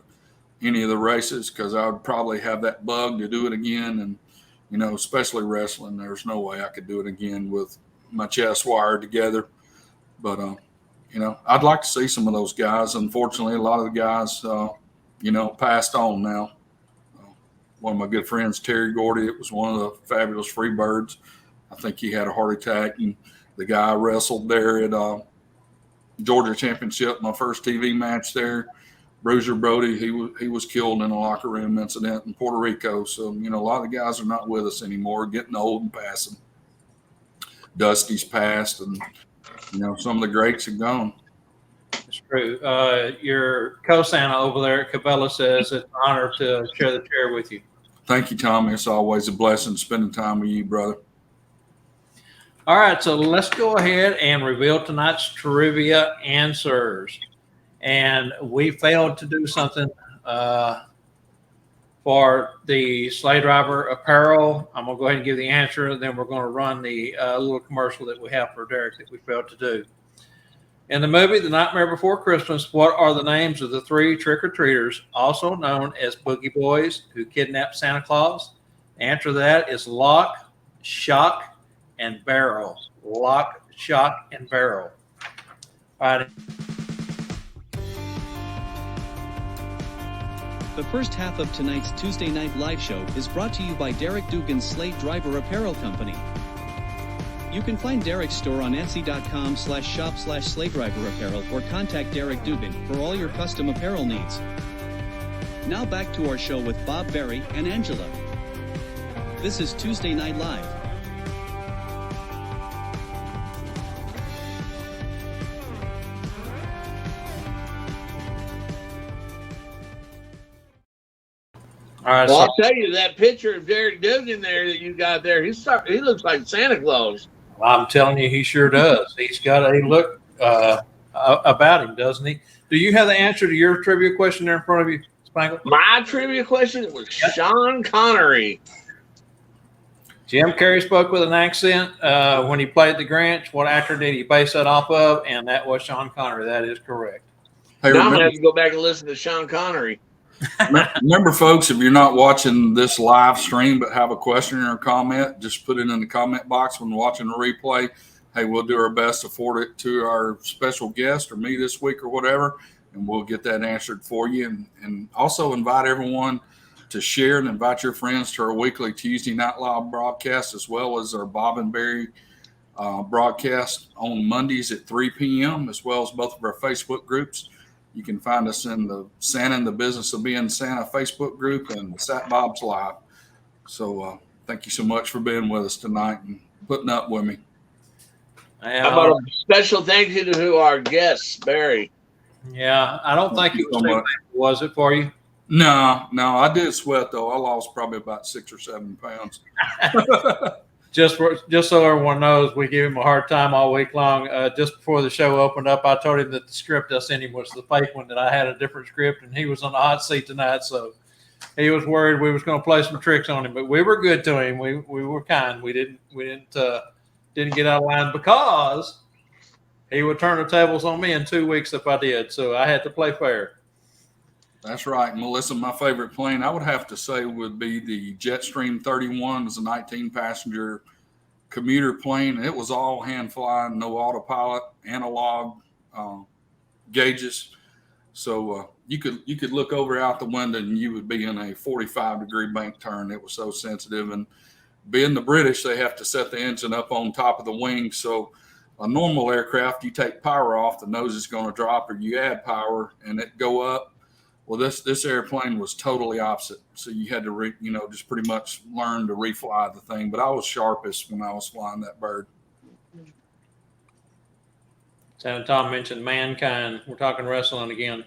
any of the races because I would probably have that bug to do it again. And, you know, especially wrestling, there's no way I could do it again with my chest wired together. But, you know, I'd like to see some of those guys. Unfortunately, a lot of the guys, you know, passed on now. One of my good friends, Terry Gordy, it was one of the fabulous Freebirds. I think he had a heart attack. And the guy I wrestled there at Georgia Championship, my first TV match there, Bruiser Brody, he was killed in a locker room incident in Puerto Rico. So, you know, a lot of the guys are not with us anymore, getting old and passing. Dusty's passed, and, you know, some of the greats have gone. It's true. Your co-Santa over there at Cabela says it's an honor to share the chair with you. Thank you, Tommy. It's always a blessing spending time with you, brother. All right, so let's go ahead and reveal tonight's trivia answers. And we failed to do something for the Sleigh Driver apparel. I'm going to go ahead and give the answer, and then we're going to run the little commercial that we have for Derek that we failed to do. In the movie The Nightmare Before Christmas, what are the names of the three trick-or-treaters, also known as Boogie Boys, who kidnapped Santa Claus? The answer to that is Lock, Shock, and Barrel. Lock, Shock, and Barrel. All right. The first half of tonight's Tuesday Night Live show is brought to you by Derek Dugan's Sleigh Driver Apparel Company. You can find Derek's store on Etsy.com/shop/Sleigh Driver Apparel or contact Derek Dugan for all your custom apparel needs. Now back to our show with Bob Berry and Angela. This is Tuesday Night Live. All right. Well, I'll tell you, that picture of Derek Dugan there that you got there, he looks like Santa Claus. I'm telling you, he sure does. He's got a look about him, doesn't he? Do you have the answer to your trivia question there in front of you, Spangle? My trivia question was Sean Connery. Jim Carrey spoke with an accent when he played the Grinch. What actor did he base that off of? And that was Sean Connery. That is correct. Hey, now I'm going to have to go back and listen to Sean Connery. Remember, folks, if you're not watching this live stream but have a question or a comment, just put it in the comment box when watching the replay. Hey, we'll do our best to forward it to our special guest or me this week or whatever, and we'll get that answered for you. And also invite everyone to share and invite your friends to our weekly Tuesday Night Live broadcast, as well as our Bob and Barry broadcast on Mondays at 3 p.m., as well as both of our Facebook groups. You can find us in the Santa and the Business of Being Santa Facebook group and Sat Bob's Live. So thank you so much for being with us tonight and putting up with me. How about a special thank you to our guests, Barry? Yeah, I don't think it was was it for you? No, I did sweat, though. I lost probably about 6 or 7 pounds. Just so everyone knows, we gave him a hard time all week long. Just before the show opened up, I told him that the script I sent him was the fake one, that I had a different script, and he was on the hot seat tonight. So he was worried we was going to play some tricks on him, but we were good to him. We were kind. We didn't get out of line because he would turn the tables on me in 2 weeks if I did. So I had to play fair. That's right. Melissa, my favorite plane, I would have to say, would be the Jetstream 31. It's a 19-passenger commuter plane. It was all hand-flying, no autopilot, analog gauges. So you could look over out the window and you would be in a 45-degree bank turn. It was so sensitive. And being the British, they have to set the engine up on top of the wing. So a normal aircraft, you take power off, the nose is going to drop, or you add power and it go up. Well, this airplane was totally opposite. So you had to, just pretty much learn to refly the thing. But I was sharpest when I was flying that bird. So Tom mentioned Mankind. We're talking wrestling again.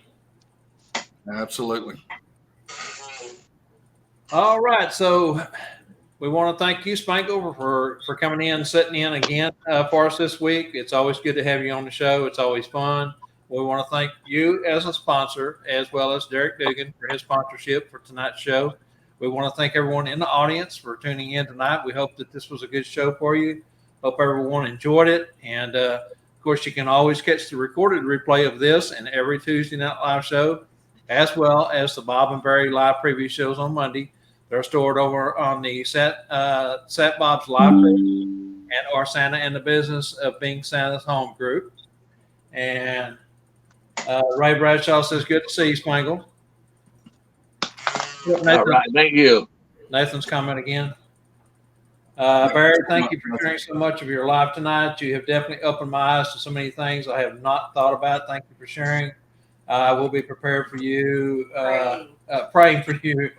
Absolutely. All right. So we want to thank you, Spangle, for coming in, sitting in again for us this week. It's always good to have you on the show. It's always fun. We want to thank you as a sponsor, as well as Derek Dugan for his sponsorship for tonight's show. We want to thank everyone in the audience for tuning in tonight. We hope that this was a good show for you. Hope everyone enjoyed it. And, of course, you can always catch the recorded replay of this and every Tuesday Night Live show as well as the Bob and Barry live preview shows on Monday. They're stored over on the Set Bob's live preview and our Santa and the Business of Being Santa's Home group. And Ray Bradshaw says, good to see you, Spangle. All right, thank you. Nathan's comment again. Barry, thank you for sharing so much of your life tonight. You have definitely opened my eyes to so many things I have not thought about. Thank you for sharing. I will be prepared for you, praying for you,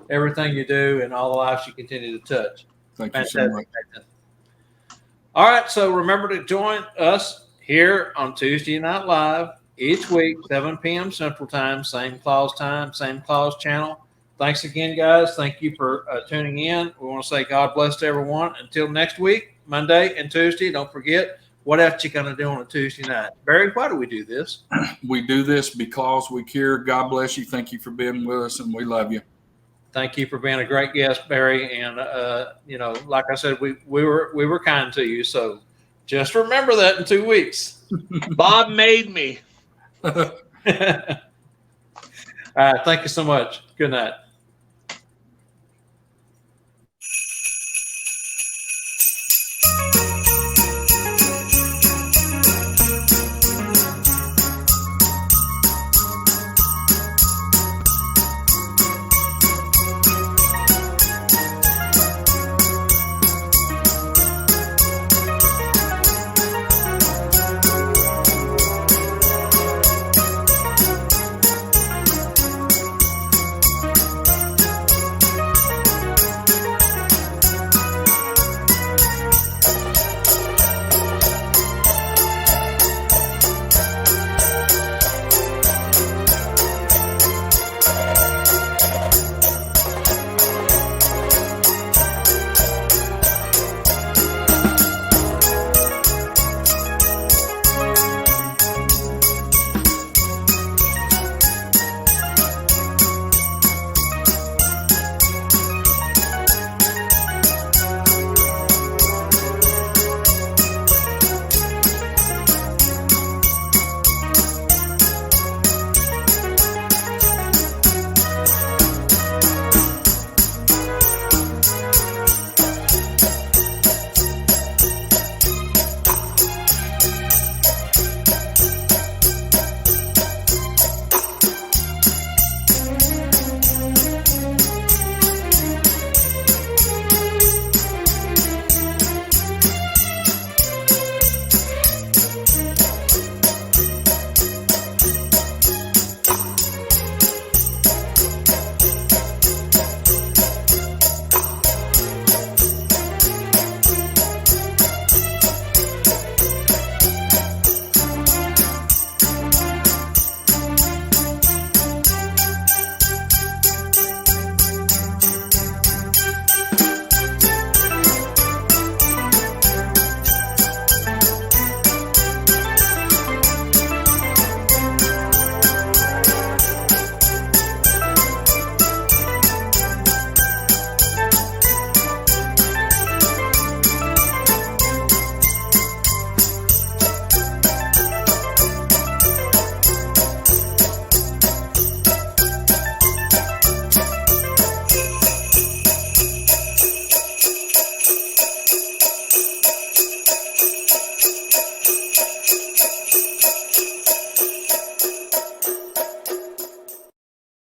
everything you do, and all the lives you continue to touch. Thank you so much. Nathan. All right, so remember to join us here on Tuesday Night Live each week, 7 p.m. Central Time, same Claus time, same Claus channel. Thanks again, guys. Thank you for tuning in. We want to say God bless to everyone. Until next week, Monday and Tuesday, don't forget, what else you going to do on a Tuesday night? Barry, why do we do this? We do this because we care. God bless you. Thank you for being with us, and we love you. Thank you for being a great guest, Barry. And, like I said, we were kind to you. So just remember that in 2 weeks. Bob made me. All right. Thank you so much. Good night.